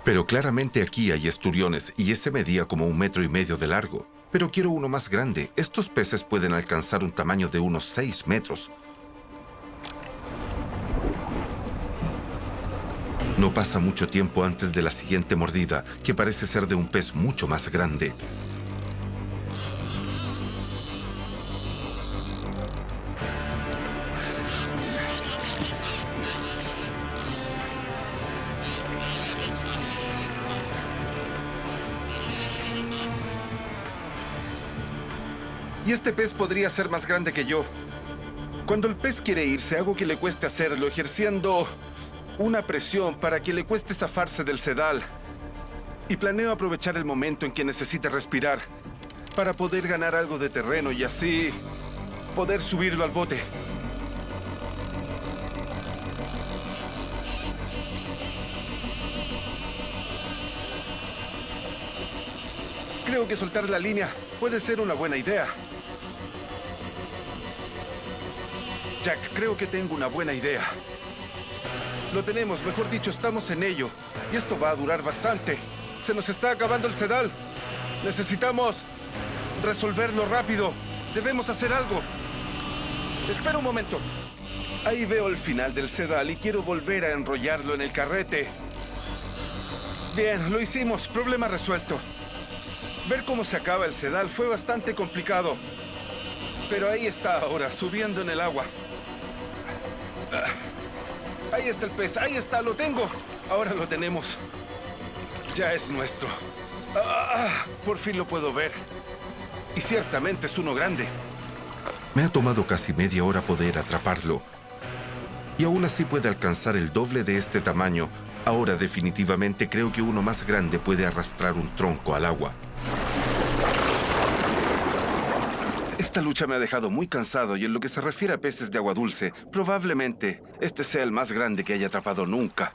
Speaker 1: Pero claramente aquí hay esturiones, y ese medía como 1,5 metros de largo. Pero quiero uno más grande. Estos peces pueden alcanzar un tamaño de unos 6 metros. No pasa mucho tiempo antes de la siguiente mordida, que parece ser de un pez mucho más grande.
Speaker 8: Y este pez podría ser más grande que yo. Cuando el pez quiere irse, hago que le cueste hacerlo, ejerciendo una presión para que le cueste zafarse del sedal. Y planeo aprovechar el momento en que necesite respirar para poder ganar algo de terreno y así poder subirlo al bote. Creo que soltar la línea puede ser una buena idea. Jack, creo que tengo una buena idea. Lo tenemos, mejor dicho, estamos en ello. Y esto va a durar bastante. Se nos está acabando el sedal. Necesitamos resolverlo rápido. Debemos hacer algo. Espera un momento. Ahí veo el final del sedal y quiero volver a enrollarlo en el carrete. Bien, lo hicimos. Problema resuelto. Ver cómo se acaba el sedal fue bastante complicado. Pero ahí está ahora, subiendo en el agua. Ahí está el pez, ahí está, lo tengo. Ahora lo tenemos. Ya es nuestro. Por fin lo puedo ver. Y ciertamente es uno grande.
Speaker 1: Me ha tomado casi media hora poder atraparlo. Y aún así puede alcanzar el doble de este tamaño. Ahora definitivamente creo que uno más grande puede arrastrar un tronco al agua.
Speaker 8: Esta lucha me ha dejado muy cansado y en lo que se refiere a peces de agua dulce, probablemente este sea el más grande que haya atrapado nunca.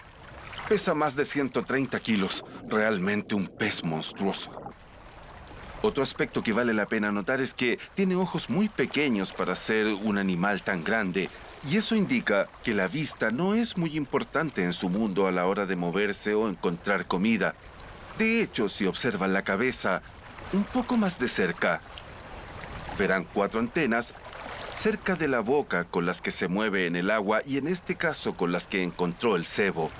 Speaker 8: Pesa más de 130 kilos, realmente un pez monstruoso. Otro aspecto que vale la pena notar es que tiene ojos muy pequeños para ser un animal tan grande, y eso indica que la vista no es muy importante en su mundo a la hora de moverse o encontrar comida. De hecho, si observan la cabeza un poco más de cerca, verán 4 antenas cerca de la boca con las que se mueve en el agua y en este caso con las que encontró el cebo.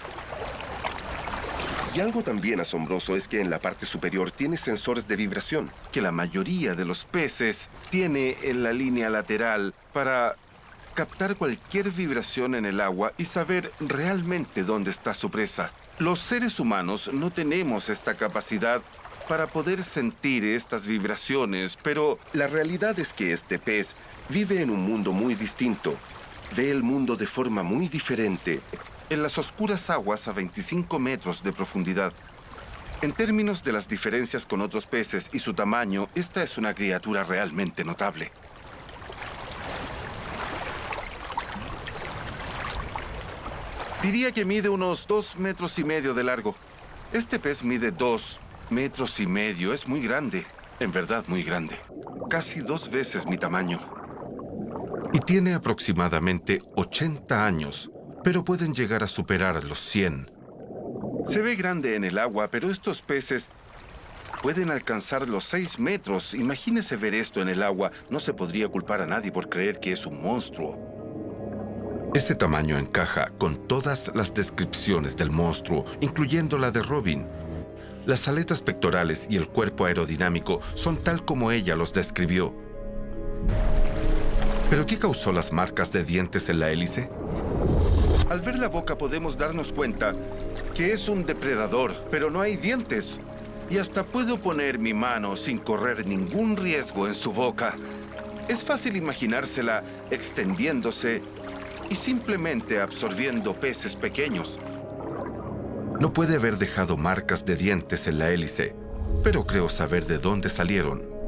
Speaker 10: Y algo también asombroso es que en la parte superior tiene sensores de vibración,
Speaker 8: que la mayoría de los peces tiene en la línea lateral para captar cualquier vibración en el agua y saber realmente dónde está su presa. Los seres humanos no tenemos esta capacidad para poder sentir estas vibraciones, pero
Speaker 10: la realidad es que este pez vive en un mundo muy distinto. Ve el mundo de forma muy diferente.
Speaker 8: En las oscuras aguas a 25 metros de profundidad. En términos de las diferencias con otros peces y su tamaño, esta es una criatura realmente notable. Diría que mide unos 2,5 metros de largo. Este pez mide 2,5 metros. Es muy grande. En verdad, muy grande. Casi 2 veces mi tamaño.
Speaker 1: Y tiene aproximadamente 80 años, pero pueden llegar a superar los 100.
Speaker 8: Se ve grande en el agua, pero estos peces pueden alcanzar los 6 metros. Imagínese ver esto en el agua. No se podría culpar a nadie por creer que es un monstruo.
Speaker 1: Ese tamaño encaja con todas las descripciones del monstruo, incluyendo la de Robin. Las aletas pectorales y el cuerpo aerodinámico son tal como ella los describió. ¿Pero qué causó las marcas de dientes en la hélice?
Speaker 8: Al ver la boca podemos darnos cuenta que es un depredador, pero no hay dientes. Y hasta puedo poner mi mano sin correr ningún riesgo en su boca. Es fácil imaginársela extendiéndose y simplemente absorbiendo peces pequeños.
Speaker 1: No puede haber dejado marcas de dientes en la hélice, pero creo saber de dónde salieron.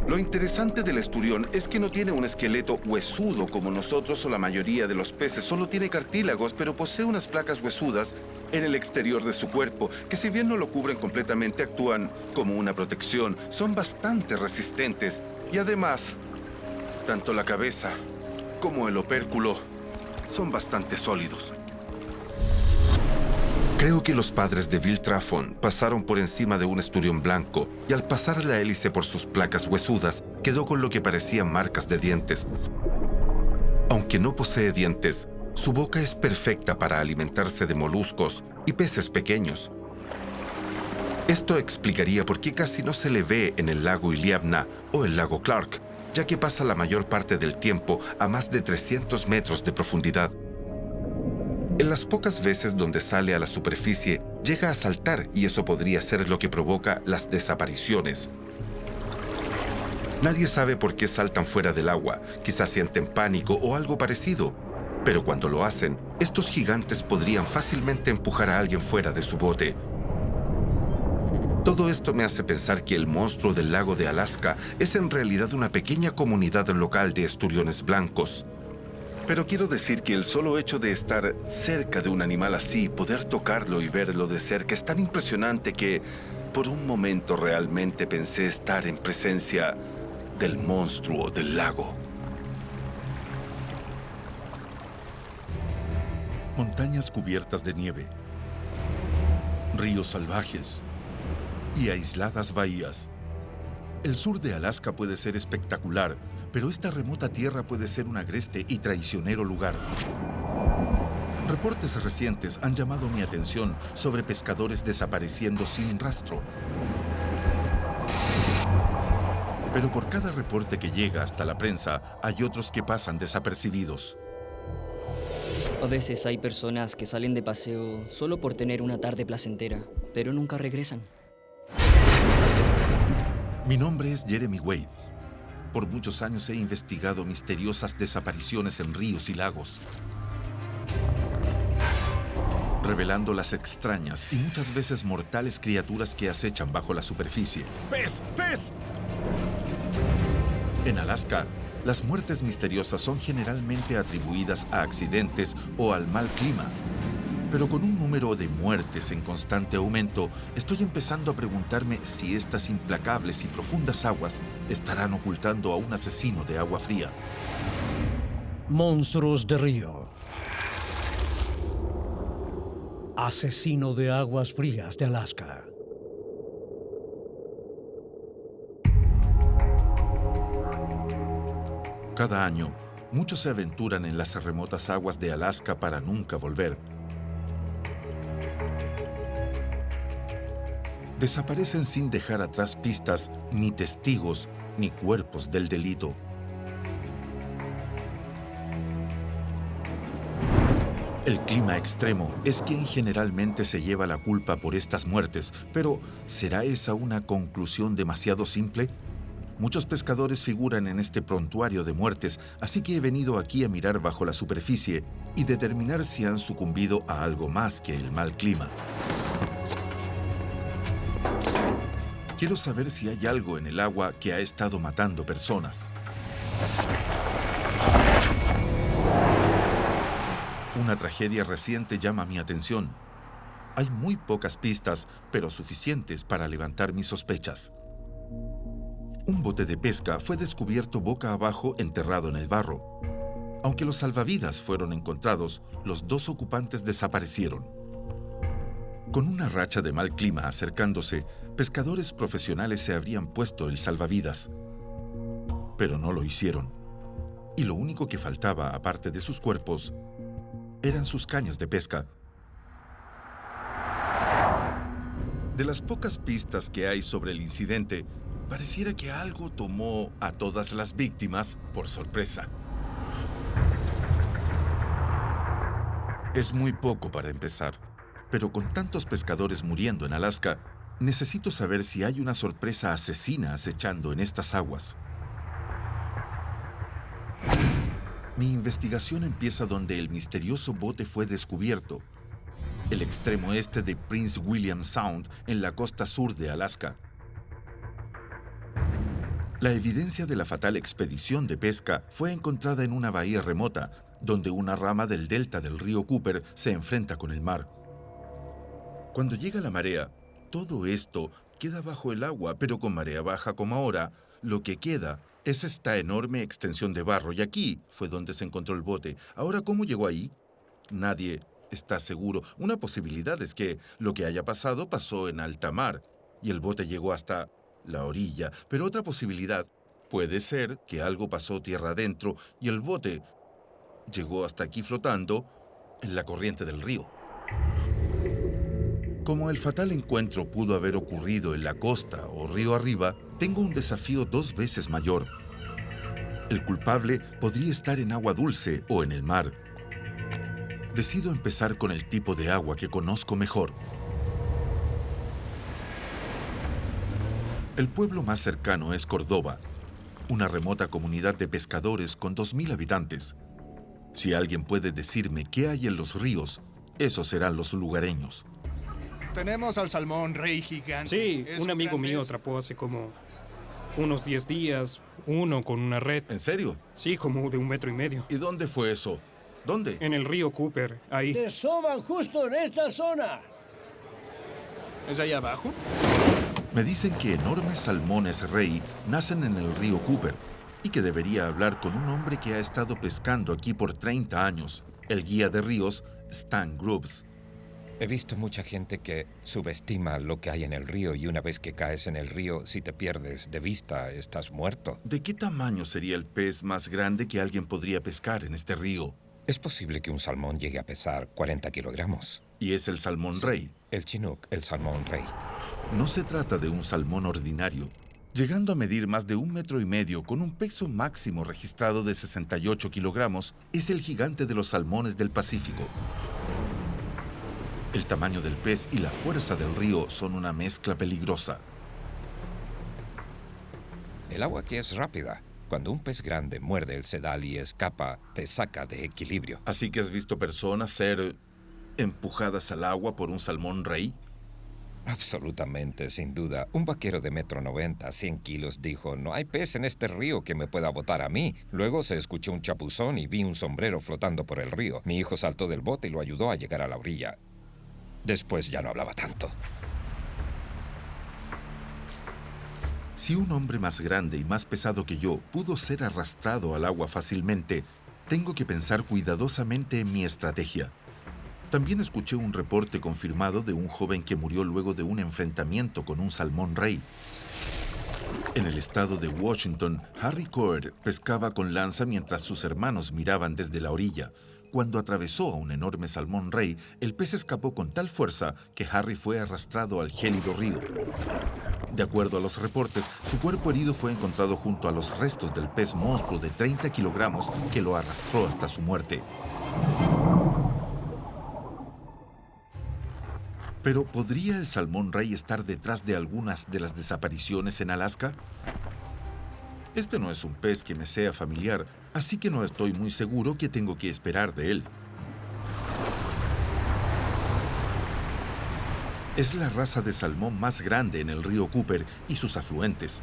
Speaker 8: Lo interesante del esturión es que no tiene un esqueleto huesudo como nosotros o la mayoría de los peces. Solo tiene cartílagos, pero posee unas placas huesudas en el exterior de su cuerpo, que si bien no lo cubren completamente, actúan como una protección. Son bastante resistentes y además, tanto la cabeza como el opérculo son bastante sólidos.
Speaker 1: Creo que los padres de Bill Traffon pasaron por encima de un esturión blanco y al pasar la hélice por sus placas huesudas, quedó con lo que parecían marcas de dientes. Aunque no posee dientes, su boca es perfecta para alimentarse de moluscos y peces pequeños. Esto explicaría por qué casi no se le ve en el lago Iliamna o el lago Clark, ya que pasa la mayor parte del tiempo a más de 300 metros de profundidad. En las pocas veces donde sale a la superficie, llega a saltar y eso podría ser lo que provoca las desapariciones. Nadie sabe por qué saltan fuera del agua, quizás sienten pánico o algo parecido. Pero cuando lo hacen, estos gigantes podrían fácilmente empujar a alguien fuera de su bote. Todo esto me hace pensar que el monstruo del lago de Alaska es en realidad una pequeña comunidad local de esturiones blancos.
Speaker 8: Pero quiero decir que el solo hecho de estar cerca de un animal así, poder tocarlo y verlo de cerca, es tan impresionante que por un momento realmente pensé estar en presencia del monstruo del lago.
Speaker 11: Montañas cubiertas de nieve, ríos salvajes y aisladas bahías. El sur de Alaska puede ser espectacular, pero esta remota tierra puede ser un agreste y traicionero lugar. Reportes recientes han llamado mi atención sobre pescadores desapareciendo sin rastro. Pero por cada reporte que llega hasta la prensa, hay otros que pasan desapercibidos.
Speaker 12: A veces hay personas que salen de paseo solo por tener una tarde placentera, pero nunca regresan.
Speaker 11: Mi nombre es Jeremy Wade. Por muchos años he investigado misteriosas desapariciones en ríos y lagos, revelando las extrañas y muchas veces mortales criaturas que acechan bajo la superficie. ¡Pez! ¡Pez! En Alaska, las muertes misteriosas son generalmente atribuidas a accidentes o al mal clima. Pero con un número de muertes en constante aumento, estoy empezando a preguntarme si estas implacables y profundas aguas estarán ocultando a un asesino de agua fría.
Speaker 6: Monstruos de río. Asesino de aguas frías de Alaska.
Speaker 11: Cada año, muchos se aventuran en las remotas aguas de Alaska para nunca volver. Desaparecen sin dejar atrás pistas, ni testigos, ni cuerpos del delito. El clima extremo es quien generalmente se lleva la culpa por estas muertes, pero ¿será esa una conclusión demasiado simple? Muchos pescadores figuran en este prontuario de muertes, así que he venido aquí a mirar bajo la superficie y determinar si han sucumbido a algo más que el mal clima. Quiero saber si hay algo en el agua que ha estado matando personas. Una tragedia reciente llama mi atención. Hay muy pocas pistas, pero suficientes para levantar mis sospechas. Un bote de pesca fue descubierto boca abajo enterrado en el barro. Aunque los salvavidas fueron encontrados, los dos ocupantes desaparecieron. Con una racha de mal clima acercándose, pescadores profesionales se habrían puesto el salvavidas. Pero no lo hicieron. Y lo único que faltaba, aparte de sus cuerpos, eran sus cañas de pesca. De las pocas pistas que hay sobre el incidente, Pareciera que algo tomó a todas las víctimas por sorpresa. Es muy poco para empezar, pero con tantos pescadores muriendo en Alaska, necesito saber si hay una sorpresa asesina acechando en estas aguas. Mi investigación empieza donde el misterioso bote fue descubierto, el extremo este de Prince William Sound, en la costa sur de Alaska. La evidencia de la fatal expedición de pesca fue encontrada en una bahía remota, donde una rama del delta del río Cooper se enfrenta con el mar. Cuando llega la marea, todo esto queda bajo el agua, pero con marea baja como ahora, lo que queda es esta enorme extensión de barro, y aquí fue donde se encontró el bote. Ahora, ¿cómo llegó ahí? Nadie está seguro. Una posibilidad es que lo que haya pasado pasó en alta mar, y el bote llegó hasta la orilla. Pero otra posibilidad puede ser que algo pasó tierra adentro, y el bote llegó hasta aquí flotando en la corriente del río. Como el fatal encuentro pudo haber ocurrido en la costa o río arriba, tengo un desafío 2 veces mayor. El culpable podría estar en agua dulce o en el mar. Decido empezar con el tipo de agua que conozco mejor. El pueblo más cercano es Córdoba, una remota comunidad de pescadores con 2,000 habitantes. Si alguien puede decirme qué hay en los ríos, esos serán los lugareños.
Speaker 13: Tenemos al salmón rey gigante.
Speaker 14: Sí, un amigo mío atrapó hace como unos 10 días uno con una red.
Speaker 11: ¿En serio?
Speaker 14: Sí, como de 1,5 metros.
Speaker 11: ¿Y dónde fue eso? ¿Dónde?
Speaker 14: En el río Cooper, ahí.
Speaker 6: Desoban justo en esta zona.
Speaker 13: ¿Es ahí abajo?
Speaker 11: Me dicen que enormes salmones rey nacen en el río Cooper y que debería hablar con un hombre que ha estado pescando aquí por 30 años, el guía de ríos Stan Grubbs.
Speaker 15: He visto mucha gente que subestima lo que hay en el río y una vez que caes en el río, si te pierdes de vista, estás muerto.
Speaker 11: ¿De qué tamaño sería el pez más grande que alguien podría pescar en este río?
Speaker 15: Es posible que un salmón llegue a pesar 40 kilogramos.
Speaker 11: ¿Y es el salmón rey?
Speaker 15: El chinook, el salmón rey.
Speaker 11: No se trata de un salmón ordinario. Llegando a medir más de 1,5 metros con un peso máximo registrado de 68 kilogramos, es el gigante de los salmones del Pacífico. El tamaño del pez y la fuerza del río son una mezcla peligrosa.
Speaker 15: El agua aquí es rápida. Cuando un pez grande muerde el sedal y escapa, te saca de equilibrio.
Speaker 11: ¿Así que has visto personas ser empujadas al agua por un salmón rey?
Speaker 15: Absolutamente, sin duda. Un vaquero de 1,90 m, 100 kilos, dijo, no hay pez en este río que me pueda botar a mí. Luego se escuchó un chapuzón y vi un sombrero flotando por el río. Mi hijo saltó del bote y lo ayudó a llegar a la orilla. Después ya no hablaba tanto.
Speaker 11: Si un hombre más grande y más pesado que yo pudo ser arrastrado al agua fácilmente, tengo que pensar cuidadosamente en mi estrategia. También escuché un reporte confirmado de un joven que murió luego de un enfrentamiento con un salmón rey. En el estado de Washington, Harry Coer pescaba con lanza mientras sus hermanos miraban desde la orilla. Cuando atravesó a un enorme salmón rey, el pez escapó con tal fuerza que Harry fue arrastrado al gélido río. De acuerdo a los reportes, su cuerpo herido fue encontrado junto a los restos del pez monstruo de 30 kilogramos que lo arrastró hasta su muerte. Pero ¿podría el salmón rey estar detrás de algunas de las desapariciones en Alaska? Este no es un pez que me sea familiar, así que no estoy muy seguro qué tengo que esperar de él. Es la raza de salmón más grande en el río Cooper y sus afluentes.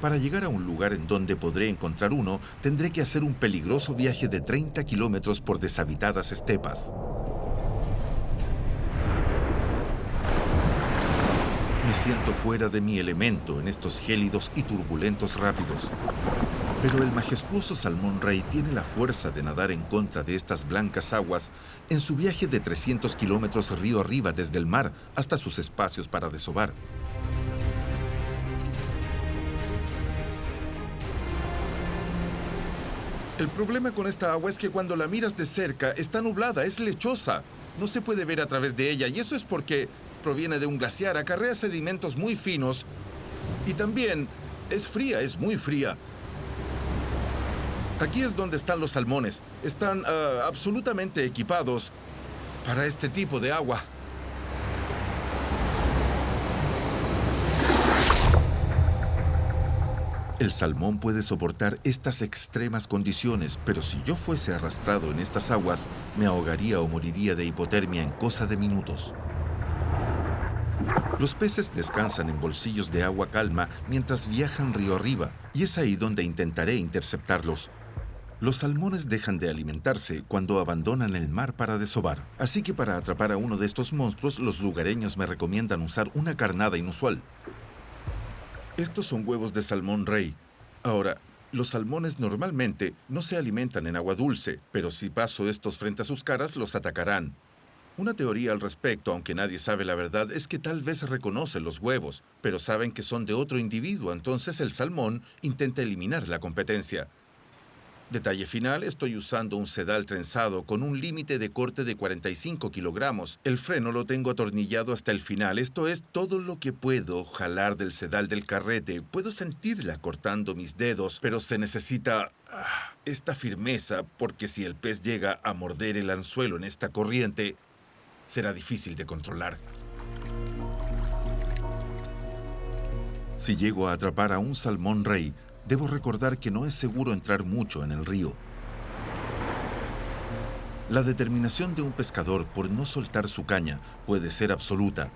Speaker 11: Para llegar a un lugar en donde podré encontrar uno, tendré que hacer un peligroso viaje de 30 kilómetros por deshabitadas estepas. Me siento fuera de mi elemento en estos gélidos y turbulentos rápidos. Pero el majestuoso salmón rey tiene la fuerza de nadar en contra de estas blancas aguas en su viaje de 300 kilómetros río arriba desde el mar hasta sus espacios para desovar. El problema con esta agua es que cuando la miras de cerca está nublada, es lechosa. No se puede ver a través de ella y eso es porque proviene de un glaciar, acarrea sedimentos muy finos y también Es fría, es muy fría. Aquí es donde están los salmones. Están absolutamente equipados para este tipo de agua. El salmón puede soportar estas extremas condiciones, pero si yo fuese arrastrado en estas aguas, me ahogaría o moriría de hipotermia en cosa de minutos. Los peces descansan en bolsillos de agua calma mientras viajan río arriba, y es ahí donde intentaré interceptarlos. Los salmones dejan de alimentarse cuando abandonan el mar para desovar, así que para atrapar a uno de estos monstruos, los lugareños me recomiendan usar una carnada inusual. Estos son huevos de salmón rey. Ahora, los salmones normalmente no se alimentan en agua dulce, pero si paso estos frente a sus caras, los atacarán. Una teoría al respecto, aunque nadie sabe la verdad, es que tal vez reconocen los huevos, pero saben que son de otro individuo, entonces el salmón intenta eliminar la competencia. Detalle final, estoy usando un sedal trenzado con un límite de corte de 45 kilogramos. El freno lo tengo atornillado hasta el final. Esto es todo lo que puedo jalar del sedal del carrete. Puedo sentirla cortando mis dedos, pero se necesita esta firmeza porque si el pez llega a morder el anzuelo en esta corriente, será difícil de controlar. Si llego a atrapar a un salmón rey, debo recordar que no es seguro entrar mucho en el río. La determinación de un pescador por no soltar su caña puede ser absoluta.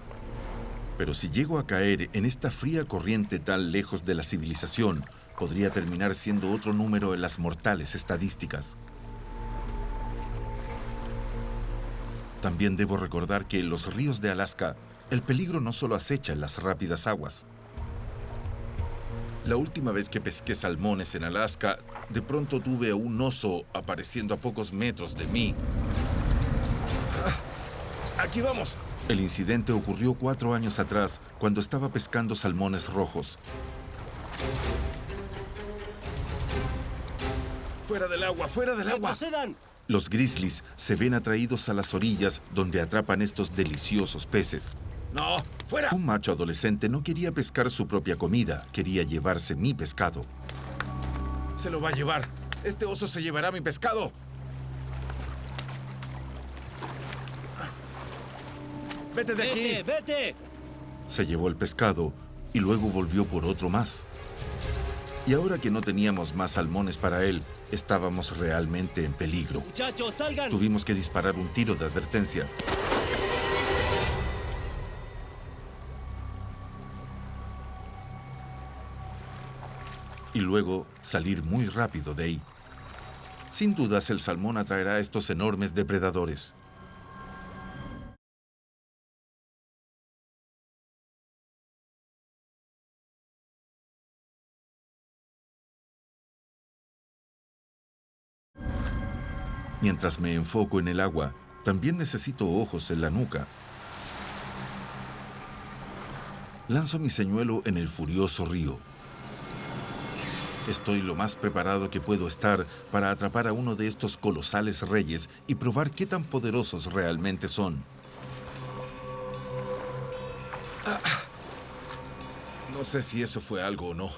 Speaker 11: Pero si llego a caer en esta fría corriente tan lejos de la civilización, podría terminar siendo otro número en las mortales estadísticas. También debo recordar que en los ríos de Alaska, el peligro no solo acecha en las rápidas aguas. La última vez que pesqué salmones en Alaska, de pronto tuve a un oso apareciendo a pocos metros de mí. ¡Aquí vamos! El incidente ocurrió 4 años atrás, cuando estaba pescando salmones rojos. ¡Fuera del agua! ¡Fuera del agua!
Speaker 16: ¡Retrocedan!
Speaker 11: Los grizzlies se ven atraídos a las orillas donde atrapan estos deliciosos peces.
Speaker 16: ¡No! ¡Fuera!
Speaker 11: Un macho adolescente no quería pescar su propia comida, quería llevarse mi pescado.
Speaker 16: Se lo va a llevar. Este oso se llevará mi pescado. ¡Vete de aquí! ¡Vete!
Speaker 11: Se llevó el pescado y luego volvió por otro más. Y ahora que no teníamos más salmones para él, estábamos realmente en peligro.
Speaker 16: ¡Muchachos, salgan!
Speaker 11: Tuvimos que disparar un tiro de advertencia. Y luego salir muy rápido de ahí. Sin dudas, el salmón atraerá a estos enormes depredadores. Mientras me enfoco en el agua, también necesito ojos en la nuca. Lanzo mi señuelo en el furioso río. Estoy lo más preparado que puedo estar para atrapar a uno de estos colosales reyes y probar qué tan poderosos realmente son.
Speaker 16: No sé si eso fue algo o no.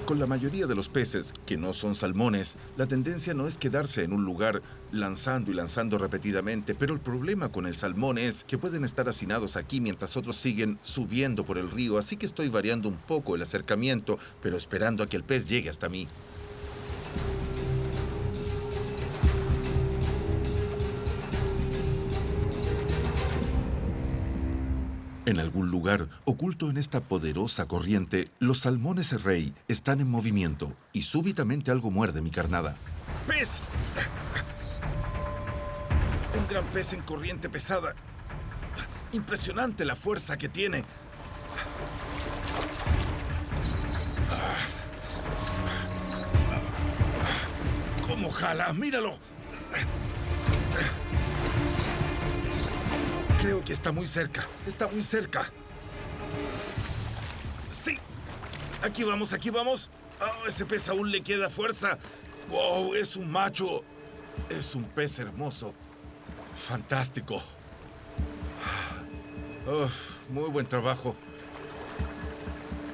Speaker 11: Con la mayoría de los peces, que no son salmones, la tendencia no es quedarse en un lugar lanzando y lanzando repetidamente, pero el problema con el salmón es que pueden estar hacinados aquí mientras otros siguen subiendo por el río, así que estoy variando un poco el acercamiento, pero esperando a que el pez llegue hasta mí. En algún lugar, oculto en esta poderosa corriente, los salmones rey están en movimiento y súbitamente algo muerde mi carnada.
Speaker 16: ¡Pez! Un gran pez en corriente pesada. Impresionante la fuerza que tiene. ¿Cómo jala? ¡Míralo! Creo que está muy cerca. Está muy cerca. ¡Sí! Aquí vamos, aquí vamos. Oh, ese pez aún le queda fuerza. ¡Wow! Es un macho. Es un pez hermoso. Fantástico. Muy buen trabajo.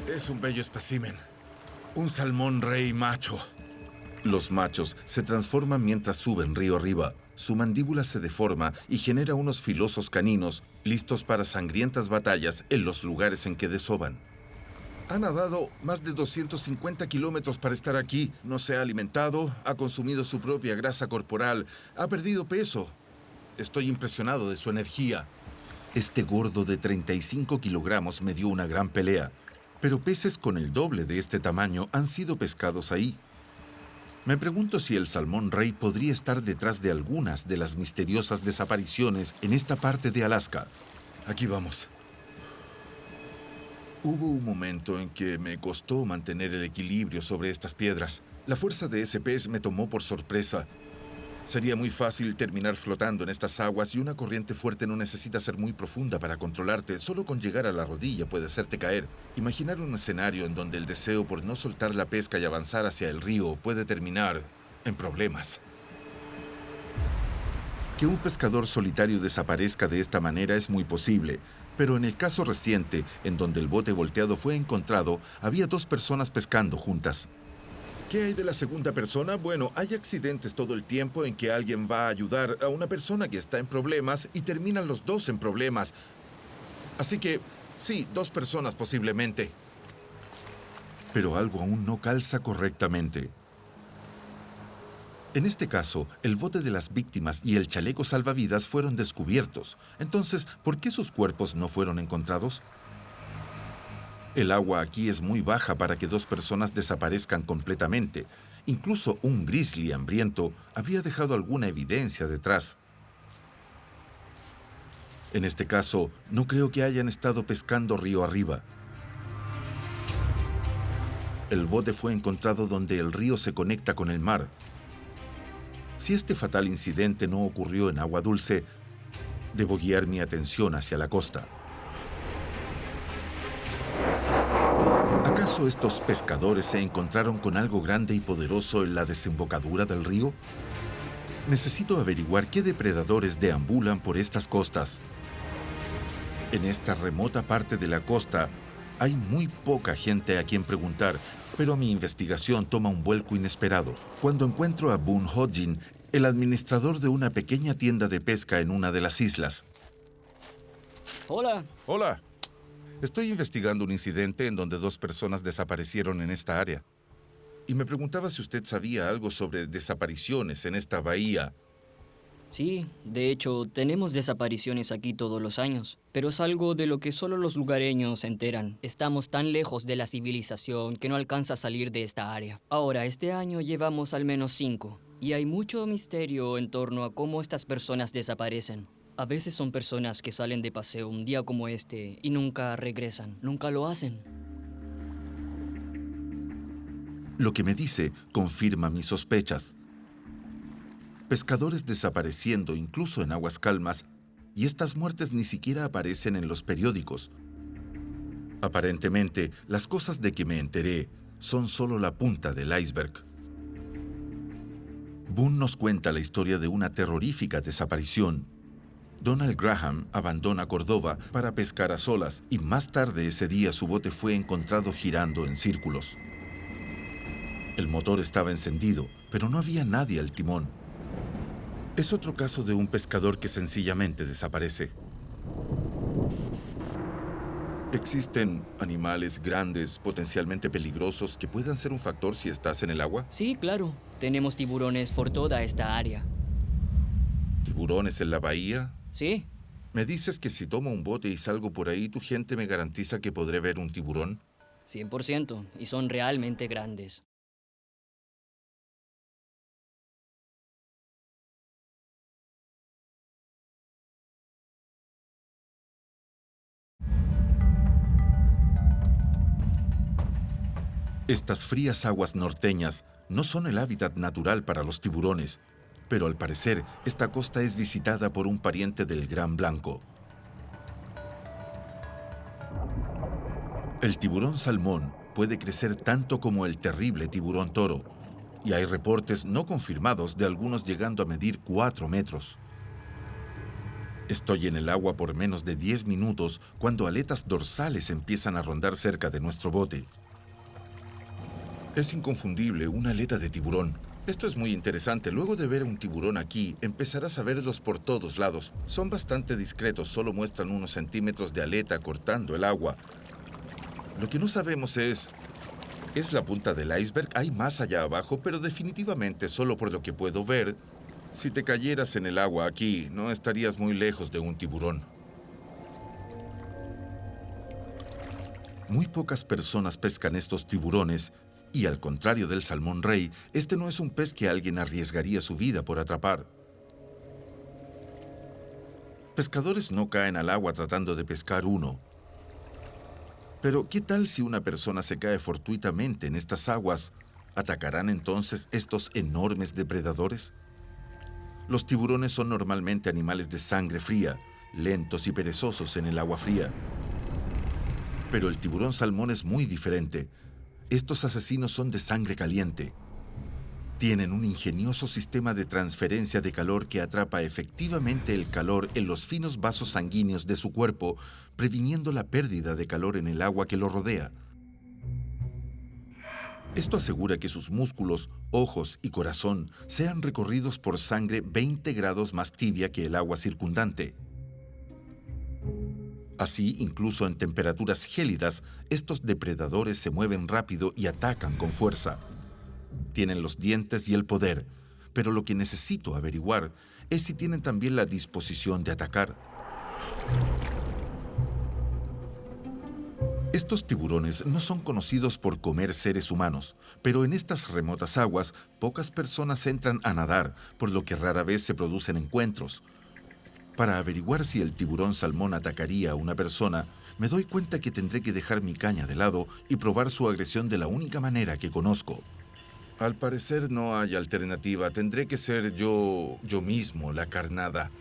Speaker 16: Es un bello espécimen. Un salmón rey macho.
Speaker 11: Los machos se transforman mientras suben río arriba. Su mandíbula se deforma y genera unos filosos caninos listos para sangrientas batallas en los lugares en que desoban. Ha nadado más de 250 kilómetros para estar aquí. No se ha alimentado, ha consumido su propia grasa corporal, ha perdido peso. Estoy impresionado de su energía. Este gordo de 35 kilogramos me dio una gran pelea, pero peces con el doble de este tamaño han sido pescados ahí. Me pregunto si el salmón rey podría estar detrás de algunas de las misteriosas desapariciones en esta parte de Alaska.
Speaker 16: Aquí vamos. Hubo un momento en que me costó mantener el equilibrio sobre estas piedras. La fuerza de ese pez me tomó por sorpresa. Sería muy fácil terminar flotando en estas aguas y una corriente fuerte no necesita ser muy profunda para controlarte. Solo con llegar a la rodilla puede hacerte caer. Imaginar un escenario en donde el deseo por no soltar la pesca y avanzar hacia el río puede terminar en problemas.
Speaker 11: Que un pescador solitario desaparezca de esta manera es muy posible, pero en el caso reciente, en donde el bote volteado fue encontrado, había 2 personas pescando juntas.
Speaker 16: ¿Qué hay de la segunda persona? Bueno, hay accidentes todo el tiempo en que alguien va a ayudar a una persona que está en problemas y terminan los 2 en problemas. Así que, sí, 2 personas posiblemente.
Speaker 11: Pero algo aún no calza correctamente. En este caso, el bote de las víctimas y el chaleco salvavidas fueron descubiertos. Entonces, ¿por qué sus cuerpos no fueron encontrados? El agua aquí es muy baja para que 2 personas desaparezcan completamente. Incluso un grizzly hambriento habría dejado alguna evidencia detrás. En este caso, no creo que hayan estado pescando río arriba. El bote fue encontrado donde el río se conecta con el mar. Si este fatal incidente no ocurrió en agua dulce, debo guiar mi atención hacia la costa. ¿Acaso estos pescadores se encontraron con algo grande y poderoso en la desembocadura del río? Necesito averiguar qué depredadores deambulan por estas costas. En esta remota parte de la costa hay muy poca gente a quien preguntar, pero mi investigación toma un vuelco inesperado cuando encuentro a Boone Hodgin, el administrador de una pequeña tienda de pesca en una de las islas.
Speaker 12: Hola.
Speaker 11: Hola. Estoy investigando un incidente en donde 2 personas desaparecieron en esta área. Y me preguntaba si usted sabía algo sobre desapariciones en esta bahía.
Speaker 12: Sí, de hecho, tenemos desapariciones aquí todos los años, pero es algo de lo que solo los lugareños se enteran. Estamos tan lejos de la civilización que no alcanza a salir de esta área. Ahora, este año llevamos al menos 5, y hay mucho misterio en torno a cómo estas personas desaparecen. A veces son personas que salen de paseo un día como este y nunca regresan, nunca lo hacen.
Speaker 11: Lo que me dice confirma mis sospechas. Pescadores desapareciendo incluso en aguas calmas, y estas muertes ni siquiera aparecen en los periódicos. Aparentemente, las cosas de que me enteré son solo la punta del iceberg. Boone nos cuenta la historia de una terrorífica desaparición. Donald Graham abandona Córdoba para pescar a solas y más tarde ese día su bote fue encontrado girando en círculos. El motor estaba encendido, pero no había nadie al timón. Es otro caso de un pescador que sencillamente desaparece. ¿Existen animales grandes, potencialmente peligrosos, que puedan ser un factor si estás en el agua?
Speaker 12: Sí, claro. Tenemos tiburones por toda esta área.
Speaker 11: ¿Tiburones en la bahía?
Speaker 12: Sí.
Speaker 11: ¿Me dices que si tomo un bote y salgo por ahí, tu gente me garantiza que podré ver un tiburón?
Speaker 12: 100%, y son realmente grandes.
Speaker 11: Estas frías aguas norteñas no son el hábitat natural para los tiburones, pero al parecer esta costa es visitada por un pariente del gran blanco. El tiburón salmón puede crecer tanto como el terrible tiburón toro, y hay reportes no confirmados de algunos llegando a medir 4 metros. Estoy en el agua por menos de 10 minutos cuando aletas dorsales empiezan a rondar cerca de nuestro bote. Es inconfundible, una aleta de tiburón. Esto es muy interesante. Luego de ver un tiburón aquí, empezarás a verlos por todos lados. Son bastante discretos, solo muestran unos centímetros de aleta cortando el agua. Lo que no sabemos es la punta del iceberg. Hay más allá abajo, pero definitivamente, solo por lo que puedo ver, si te cayeras en el agua aquí, no estarías muy lejos de un tiburón. Muy pocas personas pescan estos tiburones, y al contrario del salmón rey, este no es un pez que alguien arriesgaría su vida por atrapar. Pescadores no caen al agua tratando de pescar uno. Pero, ¿qué tal si una persona se cae fortuitamente en estas aguas? ¿Atacarán entonces estos enormes depredadores? Los tiburones son normalmente animales de sangre fría, lentos y perezosos en el agua fría. Pero el tiburón salmón es muy diferente. Estos asesinos son de sangre caliente. Tienen un ingenioso sistema de transferencia de calor que atrapa efectivamente el calor en los finos vasos sanguíneos de su cuerpo, previniendo la pérdida de calor en el agua que lo rodea. Esto asegura que sus músculos, ojos y corazón sean recorridos por sangre 20 grados más tibia que el agua circundante. Así, incluso en temperaturas gélidas, estos depredadores se mueven rápido y atacan con fuerza. Tienen los dientes y el poder, pero lo que necesito averiguar es si tienen también la disposición de atacar. Estos tiburones no son conocidos por comer seres humanos, pero en estas remotas aguas pocas personas entran a nadar, por lo que rara vez se producen encuentros. Para averiguar si el tiburón salmón atacaría a una persona, me doy cuenta que tendré que dejar mi caña de lado y probar su agresión de la única manera que conozco. Al parecer no hay alternativa. Tendré que ser yo mismo la carnada.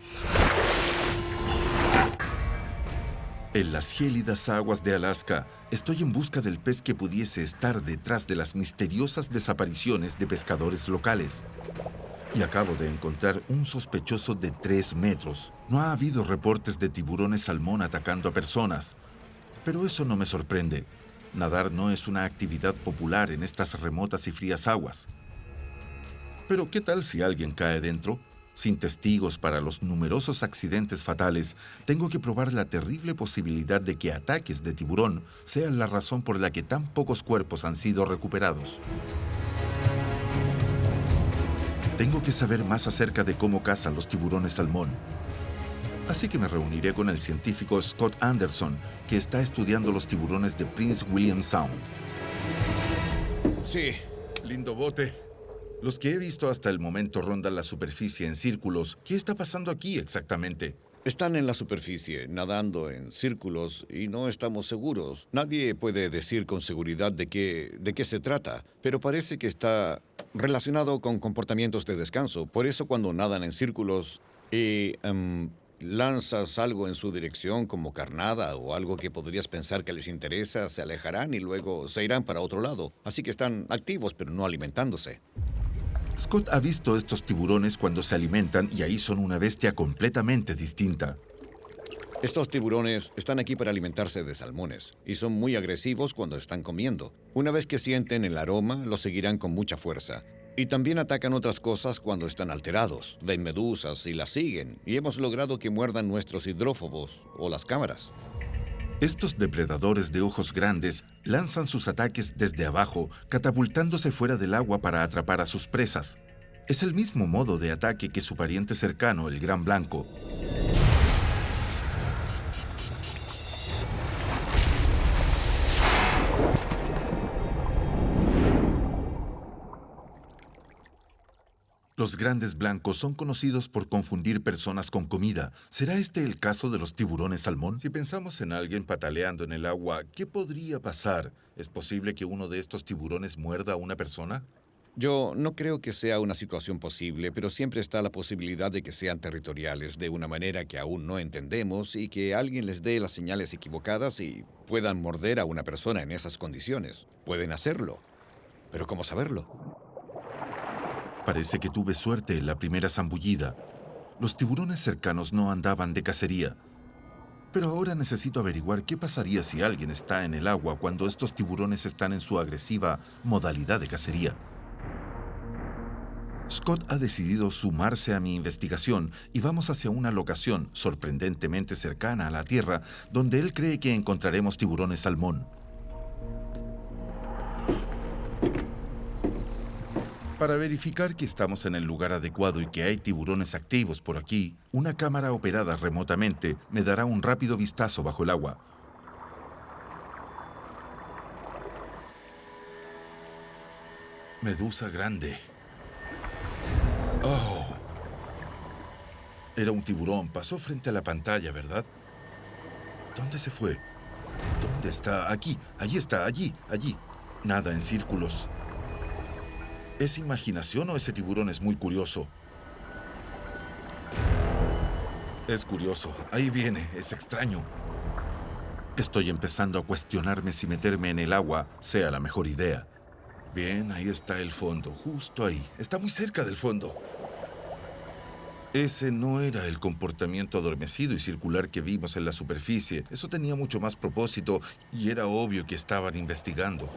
Speaker 11: En las gélidas aguas de Alaska, estoy en busca del pez que pudiese estar detrás de las misteriosas desapariciones de pescadores locales. Y acabo de encontrar un sospechoso de 3 metros. No ha habido reportes de tiburones salmón atacando a personas. Pero eso no me sorprende. Nadar no es una actividad popular en estas remotas y frías aguas. Pero ¿qué tal si alguien cae dentro? Sin testigos para los numerosos accidentes fatales, tengo que probar la terrible posibilidad de que ataques de tiburón sean la razón por la que tan pocos cuerpos han sido recuperados. Tengo que saber más acerca de cómo cazan los tiburones salmón. Así que me reuniré con el científico Scott Anderson, que está estudiando los tiburones de Prince William Sound.
Speaker 16: Sí, lindo bote.
Speaker 11: Los que he visto hasta el momento rondan la superficie en círculos. ¿Qué está pasando aquí exactamente?
Speaker 17: Están en la superficie, nadando en círculos, y no estamos seguros. Nadie puede decir con seguridad de qué se trata, pero parece que está relacionado con comportamientos de descanso. Por eso cuando nadan en círculos y lanzas algo en su dirección como carnada o algo que podrías pensar que les interesa, se alejarán y luego se irán para otro lado. Así que están activos, pero no alimentándose.
Speaker 11: Scott ha visto estos tiburones cuando se alimentan y ahí son una bestia completamente distinta.
Speaker 17: Estos tiburones están aquí para alimentarse de salmones y son muy agresivos cuando están comiendo. Una vez que sienten el aroma, lo seguirán con mucha fuerza. Y también atacan otras cosas cuando están alterados. Ven medusas y las siguen, y hemos logrado que muerdan nuestros hidrófobos o las cámaras.
Speaker 11: Estos depredadores de ojos grandes lanzan sus ataques desde abajo, catapultándose fuera del agua para atrapar a sus presas. Es el mismo modo de ataque que su pariente cercano, el gran blanco. Los grandes blancos son conocidos por confundir personas con comida. ¿Será este el caso de los tiburones salmón? Si pensamos en alguien pataleando en el agua, ¿qué podría pasar? ¿Es posible que uno de estos tiburones muerda a una persona?
Speaker 17: Yo no creo que sea una situación posible, pero siempre está la posibilidad de que sean territoriales de una manera que aún no entendemos y que alguien les dé las señales equivocadas y puedan morder a una persona en esas condiciones. Pueden hacerlo, pero ¿cómo saberlo?
Speaker 11: Parece que tuve suerte en la primera zambullida. Los tiburones cercanos no andaban de cacería. Pero ahora necesito averiguar qué pasaría si alguien está en el agua cuando estos tiburones están en su agresiva modalidad de cacería. Scott ha decidido sumarse a mi investigación y vamos hacia una locación sorprendentemente cercana a la Tierra, donde él cree que encontraremos tiburones salmón. Para verificar que estamos en el lugar adecuado y que hay tiburones activos por aquí, una cámara operada remotamente me dará un rápido vistazo bajo el agua. Medusa grande. ¡Oh! Era un tiburón. Pasó frente a la pantalla, ¿verdad? ¿Dónde se fue? ¿Dónde está? Aquí. Allí está. Allí. Allí. Nada en círculos. ¿Es imaginación o ese tiburón es muy curioso? Es curioso. Ahí viene. Es extraño. Estoy empezando a cuestionarme si meterme en el agua sea la mejor idea. Bien, ahí está el fondo. Justo ahí. Está muy cerca del fondo. Ese no era el comportamiento adormecido y circular que vimos en la superficie. Eso tenía mucho más propósito y era obvio que estaban investigando.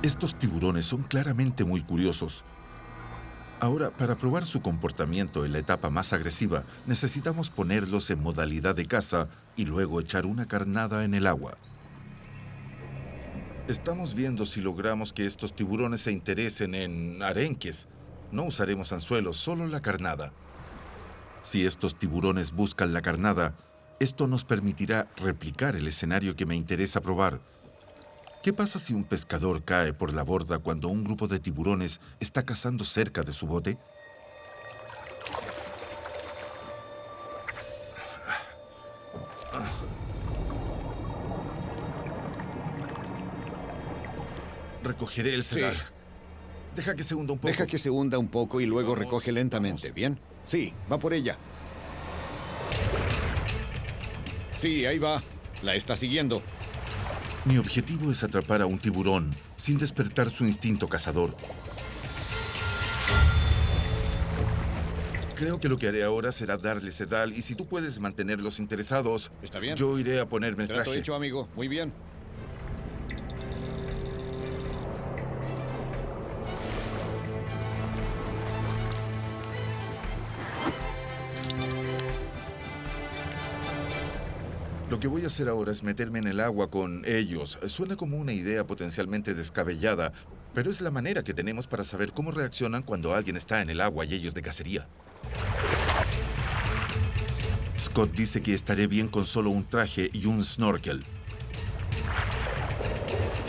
Speaker 11: Estos tiburones son claramente muy curiosos. Ahora, para probar su comportamiento en la etapa más agresiva, necesitamos ponerlos en modalidad de caza y luego echar una carnada en el agua. Estamos viendo si logramos que estos tiburones se interesen en arenques. No usaremos anzuelos, solo la carnada. Si estos tiburones buscan la carnada, esto nos permitirá replicar el escenario que me interesa probar. ¿Qué pasa si un pescador cae por la borda cuando un grupo de tiburones está cazando cerca de su bote? Recogeré el sedal. Sí. Deja que se hunda un poco.
Speaker 17: Deja que se hunda un poco y luego recoge lentamente, ¿bien? Sí, va por ella. Sí, ahí va. La está siguiendo.
Speaker 11: Mi objetivo es atrapar a un tiburón sin despertar su instinto cazador. Creo que lo que haré ahora será darle sedal y si tú puedes mantenerlos interesados,
Speaker 17: ¿está bien?
Speaker 11: Yo iré a ponerme el traje.
Speaker 17: Trato hecho, amigo. Muy bien.
Speaker 11: Lo que voy a hacer ahora es meterme en el agua con ellos. Suena como una idea potencialmente descabellada, pero es la manera que tenemos para saber cómo reaccionan cuando alguien está en el agua y ellos de cacería. Scott dice que estaré bien con solo un traje y un snorkel.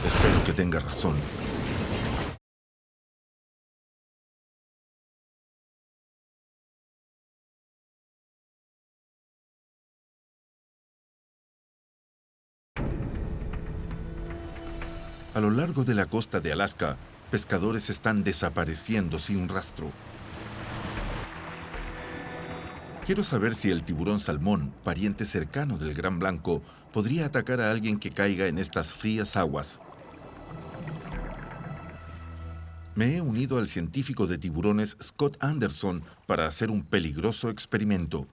Speaker 11: Espero que tenga razón. A lo largo de la costa de Alaska, pescadores están desapareciendo sin rastro. Quiero saber si el tiburón salmón, pariente cercano del gran blanco, podría atacar a alguien que caiga en estas frías aguas. Me he unido al científico de tiburones Scott Anderson para hacer un peligroso experimento.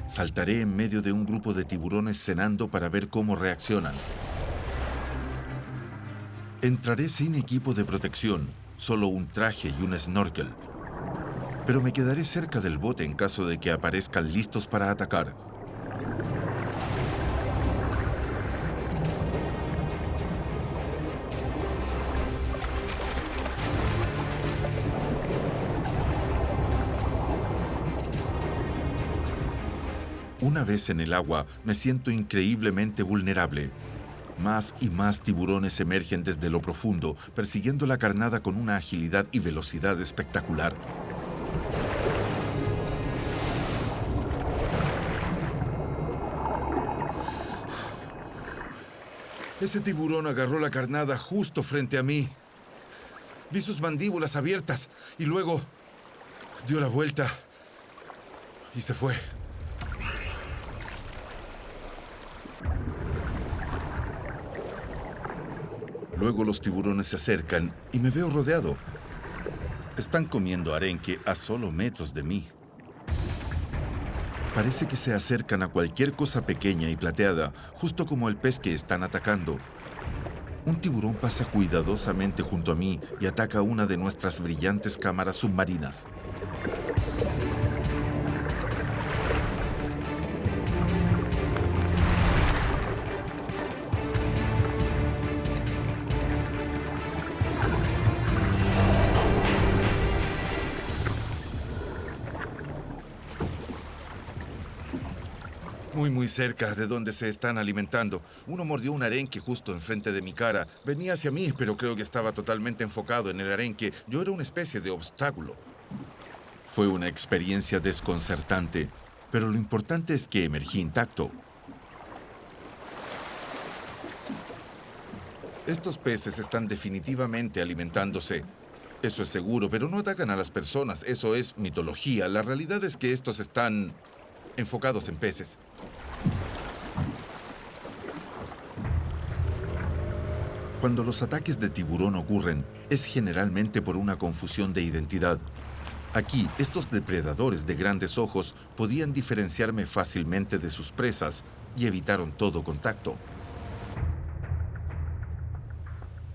Speaker 11: Saltaré en medio de un grupo de tiburones cenando para ver cómo reaccionan. Entraré sin equipo de protección, solo un traje y un snorkel. Pero me quedaré cerca del bote en caso de que aparezcan listos para atacar. Una vez en el agua, me siento increíblemente vulnerable. Más y más tiburones emergen desde lo profundo, persiguiendo la carnada con una agilidad y velocidad espectacular. Ese tiburón agarró la carnada justo frente a mí. Vi sus mandíbulas abiertas y luego dio la vuelta y se fue. Luego los tiburones se acercan y me veo rodeado.
Speaker 16: Están comiendo arenque a solo metros de mí. Parece que se acercan a cualquier cosa pequeña y plateada, justo como el pez que están atacando. Un tiburón pasa cuidadosamente junto a mí y ataca una de nuestras brillantes cámaras submarinas. Muy cerca de donde se están alimentando. Uno mordió un arenque justo enfrente de mi cara. Venía hacia mí, pero creo que estaba totalmente enfocado en el arenque. Yo era una especie de obstáculo. Fue una experiencia desconcertante, pero lo importante es que emergí intacto. Estos peces están definitivamente alimentándose. Eso es seguro, pero no atacan a las personas. Eso es mitología. La realidad es que estos están enfocados en peces. Cuando los ataques de tiburón ocurren, es generalmente por una confusión de identidad. Aquí, estos depredadores de grandes ojos podían diferenciarme fácilmente de sus presas y evitaron todo contacto.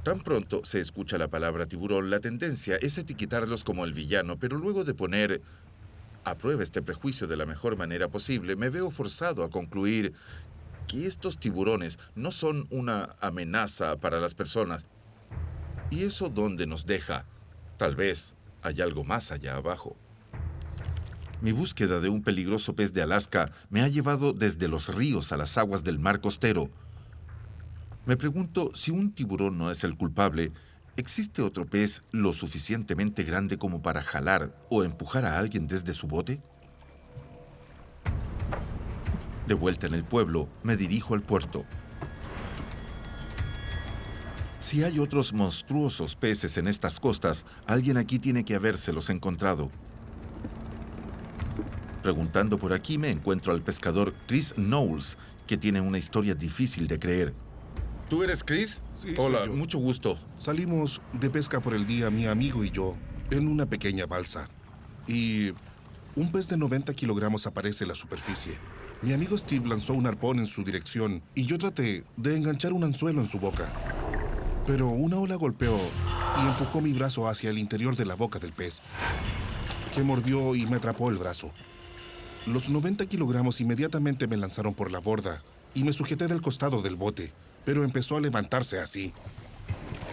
Speaker 16: Tan pronto se escucha la palabra tiburón, la tendencia es etiquetarlos como el villano, pero luego de poner a prueba este prejuicio de la mejor manera posible, me veo forzado a concluir que estos tiburones no son una amenaza para las personas. ¿Y eso dónde nos deja? Tal vez hay algo más allá abajo. Mi búsqueda de un peligroso pez de Alaska me ha llevado desde los ríos a las aguas del mar costero. Me pregunto si un tiburón no es el culpable. ¿Existe otro pez lo suficientemente grande como para jalar o empujar a alguien desde su bote? De vuelta en el pueblo, me dirijo al puerto. Si hay otros monstruosos peces en estas costas, alguien aquí tiene que habérselos encontrado. Preguntando por aquí me encuentro al pescador Chris Knowles, que tiene una historia difícil de creer. ¿Tú eres Chris?
Speaker 18: Sí,
Speaker 16: hola,
Speaker 18: soy yo.
Speaker 16: mucho gusto.
Speaker 18: Salimos de pesca por el día, mi amigo y yo, en una pequeña balsa. Y un pez de 90 kilogramos aparece en la superficie. Mi amigo Steve lanzó un arpón en su dirección y yo traté de enganchar un anzuelo en su boca. Pero una ola golpeó y empujó mi brazo hacia el interior de la boca del pez, que mordió y me atrapó el brazo. Los 90 kilogramos inmediatamente me lanzaron por la borda y me sujeté del costado del bote, pero empezó a levantarse así.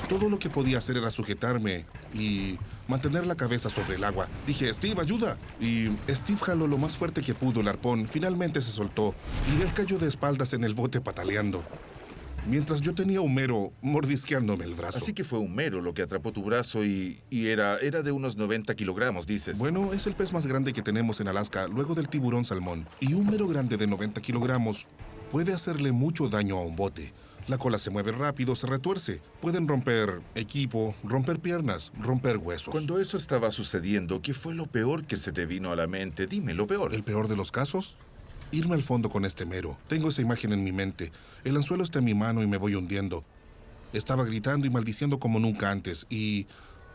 Speaker 18: Todo lo que podía hacer era sujetarme y mantener la cabeza sobre el agua. Dije, Steve, ayuda. Y Steve jaló lo más fuerte que pudo el arpón. Finalmente se soltó y él cayó de espaldas en el bote pataleando, mientras yo tenía a Homero mordisqueándome el brazo.
Speaker 16: Así que fue Homero lo que atrapó tu brazo y era de unos 90 kilogramos, dices.
Speaker 18: Bueno, es el pez más grande que tenemos en Alaska, luego del tiburón salmón. Y un mero grande de 90 kilogramos puede hacerle mucho daño a un bote. La cola se mueve rápido, se retuerce. Pueden romper equipo, romper piernas, romper huesos.
Speaker 16: Cuando eso estaba sucediendo, ¿qué fue lo peor que se te vino a la mente? Dime, lo peor.
Speaker 18: ¿El peor de los casos? Irme al fondo con este mero. Tengo esa imagen en mi mente. El anzuelo está en mi mano y me voy hundiendo. Estaba gritando y maldiciendo como nunca antes y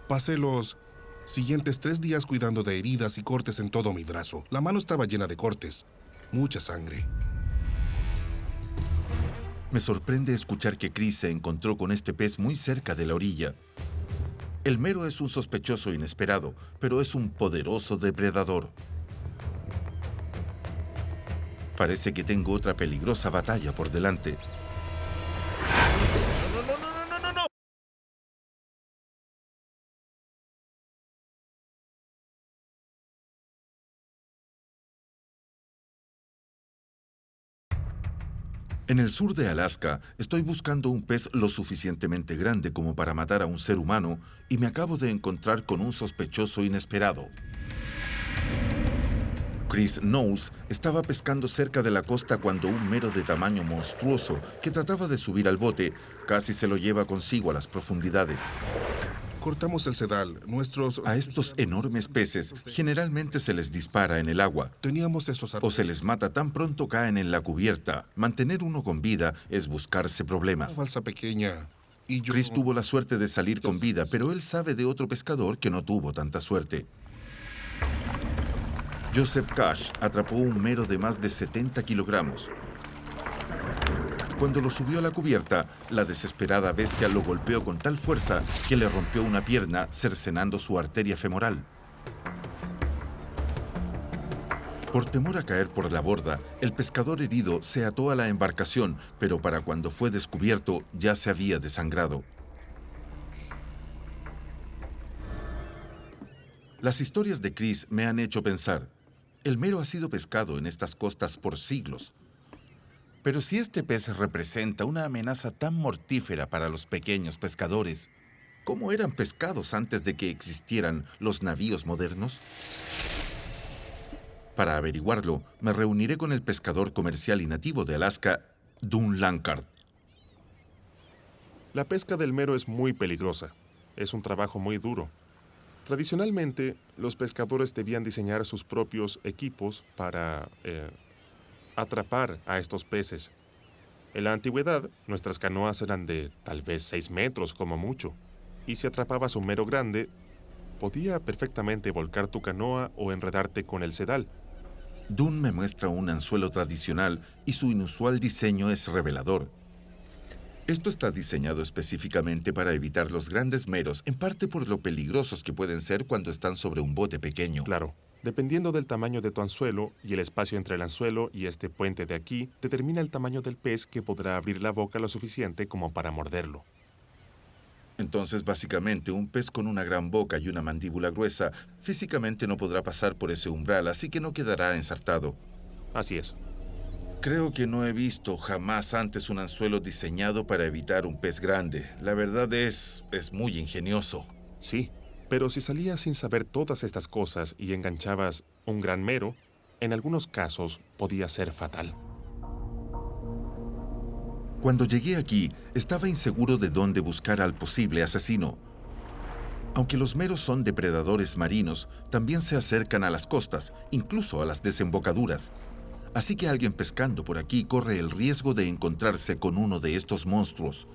Speaker 18: pasé los siguientes 3 días cuidando de heridas y cortes en todo mi brazo. La mano estaba llena de cortes, mucha sangre.
Speaker 16: Me sorprende escuchar que Chris se encontró con este pez muy cerca de la orilla. El mero es un sospechoso inesperado, pero es un poderoso depredador. Parece que tengo otra peligrosa batalla por delante. ¡No! En el sur de Alaska, estoy buscando un pez lo suficientemente grande como para matar a un ser humano y me acabo de encontrar con un sospechoso inesperado. Chris Knowles estaba pescando cerca de la costa cuando un mero de tamaño monstruoso que trataba de subir al bote casi se lo lleva consigo a las profundidades.
Speaker 18: Cortamos el sedal.
Speaker 16: A estos enormes peces generalmente se les dispara en el agua.
Speaker 18: Teníamos esos
Speaker 16: o se les mata tan pronto caen en la cubierta. Mantener uno con vida es buscarse problemas.
Speaker 18: Una balsa pequeña
Speaker 11: Chris tuvo la suerte de salir con vida, pero él sabe de otro pescador que no tuvo tanta suerte. Joseph Cash atrapó un mero de más de 70 kilogramos. Cuando lo subió a la cubierta, la desesperada bestia lo golpeó con tal fuerza que le rompió una pierna, cercenando su arteria femoral. Por temor a caer por la borda, el pescador herido se ató a la embarcación, pero para cuando fue descubierto ya se había desangrado. Las historias de Chris me han hecho pensar. El mero ha sido pescado en estas costas por siglos. Pero si este pez representa una amenaza tan mortífera para los pequeños pescadores, ¿cómo eran pescados antes de que existieran los navíos modernos? Para averiguarlo, me reuniré con el pescador comercial y nativo de Alaska, Dun Lankard.
Speaker 19: La pesca del mero es muy peligrosa. Es un trabajo muy duro. Tradicionalmente, los pescadores debían diseñar sus propios equipos para atrapar a estos peces. En la antigüedad, nuestras canoas eran de tal vez 6 metros como mucho. Y si atrapabas un mero grande, podía perfectamente volcar tu canoa o enredarte con el sedal.
Speaker 11: Dun me muestra un anzuelo tradicional y su inusual diseño es revelador. Esto está diseñado específicamente para evitar los grandes meros, en parte por lo peligrosos que pueden ser cuando están sobre un bote pequeño.
Speaker 19: Claro. Dependiendo del tamaño de tu anzuelo y el espacio entre el anzuelo y este puente de aquí, determina el tamaño del pez que podrá abrir la boca lo suficiente como para morderlo.
Speaker 11: Entonces, básicamente, un pez con una gran boca y una mandíbula gruesa físicamente no podrá pasar por ese umbral, así que no quedará ensartado.
Speaker 19: Así es.
Speaker 11: Creo que no he visto jamás antes un anzuelo diseñado para evitar un pez grande. La verdad es muy ingenioso.
Speaker 19: Sí, pero si salías sin saber todas estas cosas y enganchabas un gran mero, en algunos casos podía ser fatal.
Speaker 11: Cuando llegué aquí, estaba inseguro de dónde buscar al posible asesino. Aunque los meros son depredadores marinos, también se acercan a las costas, incluso a las desembocaduras. Así que alguien pescando por aquí corre el riesgo de encontrarse con uno de estos monstruos.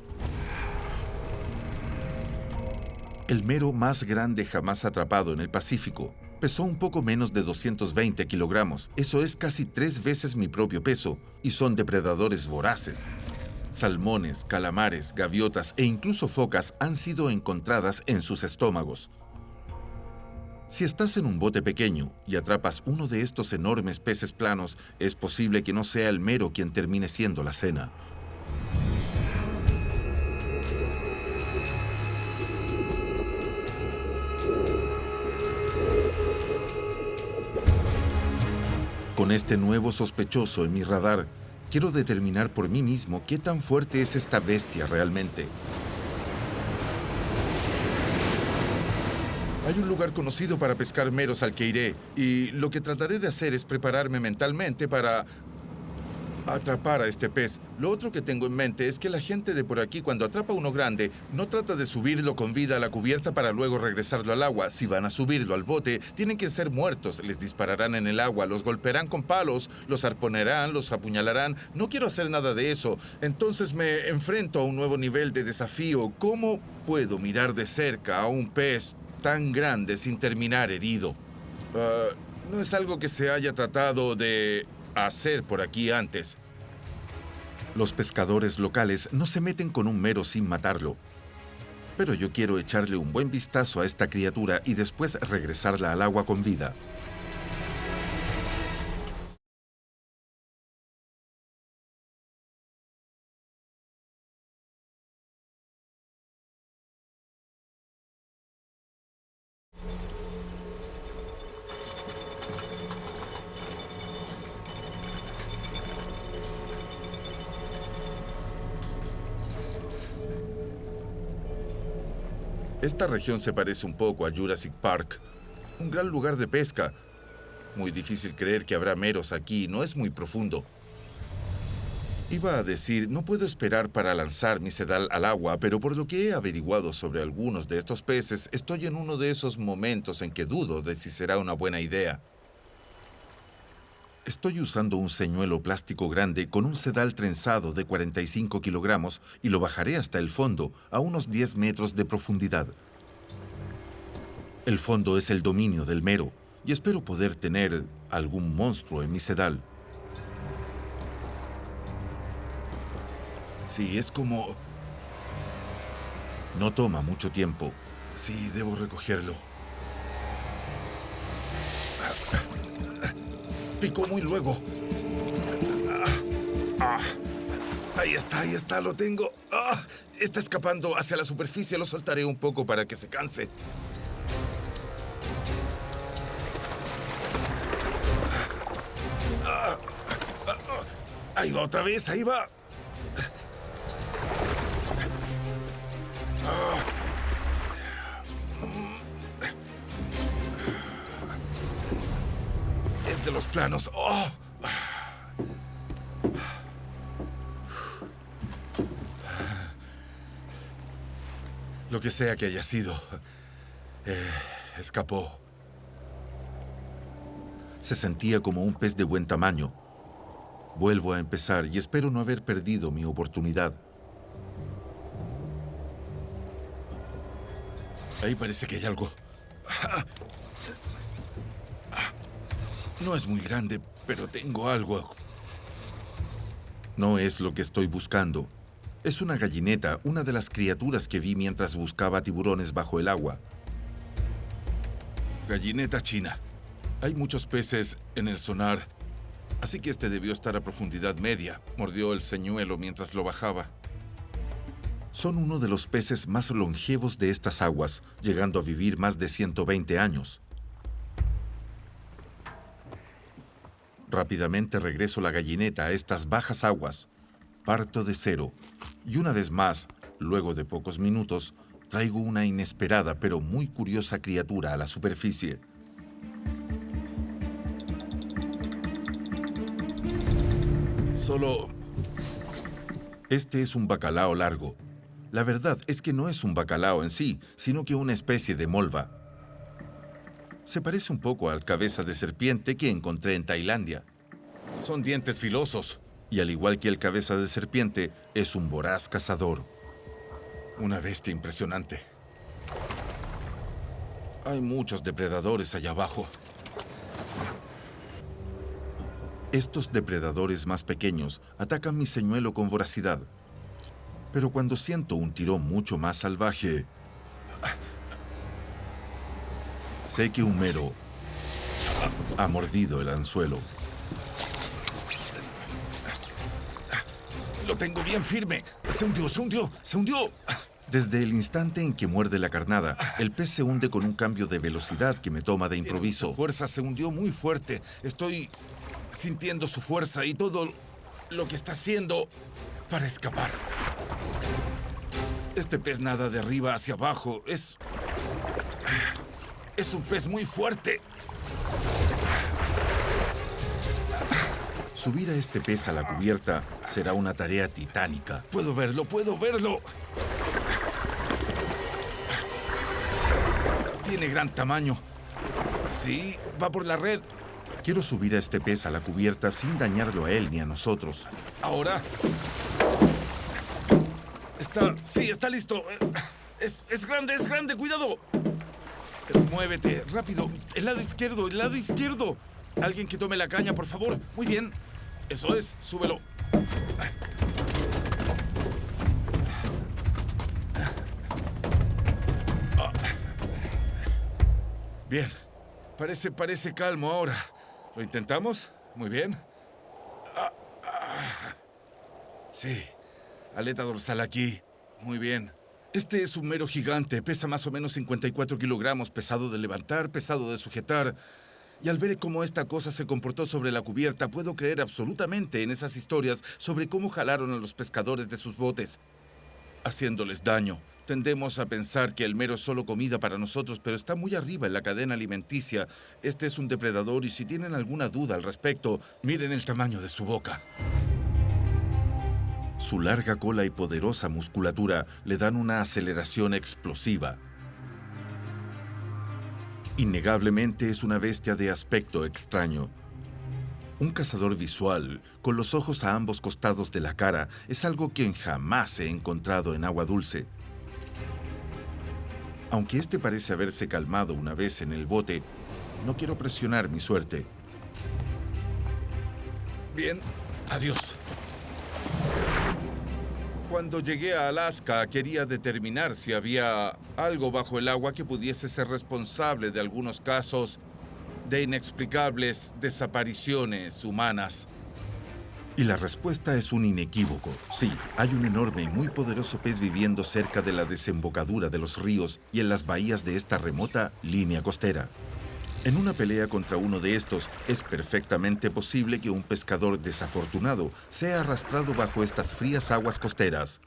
Speaker 11: El mero más grande jamás atrapado en el Pacífico pesó un poco menos de 220 kilogramos. Eso es casi 3 veces mi propio peso, y son depredadores voraces. Salmones, calamares, gaviotas e incluso focas han sido encontradas en sus estómagos. Si estás en un bote pequeño y atrapas uno de estos enormes peces planos, es posible que no sea el mero quien termine siendo la cena. Con este nuevo sospechoso en mi radar, quiero determinar por mí mismo qué tan fuerte es esta bestia realmente. Hay un lugar conocido para pescar meros al que iré, y lo que trataré de hacer es prepararme mentalmente para atrapar a este pez. Lo otro que tengo en mente es que la gente de por aquí, cuando atrapa uno grande, no trata de subirlo con vida a la cubierta para luego regresarlo al agua. Si van a subirlo al bote, tienen que ser muertos. Les dispararán en el agua, los golpearán con palos, los arponerán, los apuñalarán. No quiero hacer nada de eso. Entonces me enfrento a un nuevo nivel de desafío. ¿Cómo puedo mirar de cerca a un pez tan grande sin terminar herido? No es algo que se haya tratado de hacer por aquí antes. Los pescadores locales no se meten con un mero sin matarlo. Pero yo quiero echarle un buen vistazo a esta criatura y después regresarla al agua con vida. Esta región se parece un poco a Jurassic Park, un gran lugar de pesca. Muy difícil creer que habrá meros aquí, no es muy profundo. Iba a decir, no puedo esperar para lanzar mi sedal al agua, pero por lo que he averiguado sobre algunos de estos peces, estoy en uno de esos momentos en que dudo de si será una buena idea. Estoy usando un señuelo plástico grande con un sedal trenzado de 45 kilogramos y lo bajaré hasta el fondo, a unos 10 metros de profundidad. El fondo es el dominio del mero, y espero poder tener algún monstruo en mi sedal. Sí, es como... No toma mucho tiempo. Sí, debo recogerlo. Picó muy luego. Ahí está, lo tengo. Está escapando hacia la superficie, lo soltaré un poco para que se canse. Ahí va otra vez, ahí va. Es de los planos. Lo que sea que haya sido, escapó. Se sentía como un pez de buen tamaño. Vuelvo a empezar y espero no haber perdido mi oportunidad. Ahí parece que hay algo. No es muy grande, pero tengo algo. No es lo que estoy buscando. Es una gallineta, una de las criaturas que vi mientras buscaba tiburones bajo el agua. Gallineta china. Hay muchos peces en el sonar, así que este debió estar a profundidad media. Mordió el señuelo mientras lo bajaba. Son uno de los peces más longevos de estas aguas, llegando a vivir más de 120 años. Rápidamente regreso la gallineta a estas bajas aguas. Parto de cero. Y una vez más, luego de pocos minutos, traigo una inesperada pero muy curiosa criatura a la superficie. Este es un bacalao largo. La verdad es que no es un bacalao en sí, sino que una especie de molva. Se parece un poco al cabeza de serpiente que encontré en Tailandia. Son dientes filosos, y al igual que el cabeza de serpiente, es un voraz cazador. Una bestia impresionante. Hay muchos depredadores allá abajo. Estos depredadores más pequeños atacan mi señuelo con voracidad. Pero cuando siento un tirón mucho más salvaje, sé que un mero ha mordido el anzuelo. Lo tengo bien firme. Se hundió. Desde el instante en que muerde la carnada, el pez se hunde con un cambio de velocidad que me toma de improviso. Fuerza, se hundió muy fuerte. Estoy sintiendo su fuerza y todo lo que está haciendo para escapar. Este pez nada de arriba hacia abajo. Es un pez muy fuerte. Subir a este pez a la cubierta será una tarea titánica. Puedo verlo. Tiene gran tamaño. Sí, va por la red. Quiero subir a este pez a la cubierta sin dañarlo a él ni a nosotros. Ahora. Está listo. Es grande, cuidado. Muévete, rápido. El lado izquierdo. Alguien que tome la caña, por favor. Muy bien. Eso es, súbelo. Bien. Parece calmo ahora. ¿Lo intentamos? Muy bien. Sí. Aleta dorsal aquí. Muy bien. Este es un mero gigante. Pesa más o menos 54 kilogramos. Pesado de levantar, pesado de sujetar. Y al ver cómo esta cosa se comportó sobre la cubierta, puedo creer absolutamente en esas historias sobre cómo jalaron a los pescadores de sus botes, haciéndoles daño. Tendemos a pensar que el mero es solo comida para nosotros, pero está muy arriba en la cadena alimenticia. Este es un depredador y si tienen alguna duda al respecto, miren el tamaño de su boca. Su larga cola y poderosa musculatura le dan una aceleración explosiva. Innegablemente es una bestia de aspecto extraño. Un cazador visual, con los ojos a ambos costados de la cara, es algo que jamás he encontrado en agua dulce. Aunque este parece haberse calmado una vez en el bote, no quiero presionar mi suerte. Bien, adiós. Cuando llegué a Alaska, quería determinar si había algo bajo el agua que pudiese ser responsable de algunos casos de inexplicables desapariciones humanas. Y la respuesta es un inequívoco. Sí, hay un enorme y muy poderoso pez viviendo cerca de la desembocadura de los ríos y en las bahías de esta remota línea costera. En una pelea contra uno de estos, es perfectamente posible que un pescador desafortunado sea arrastrado bajo estas frías aguas costeras.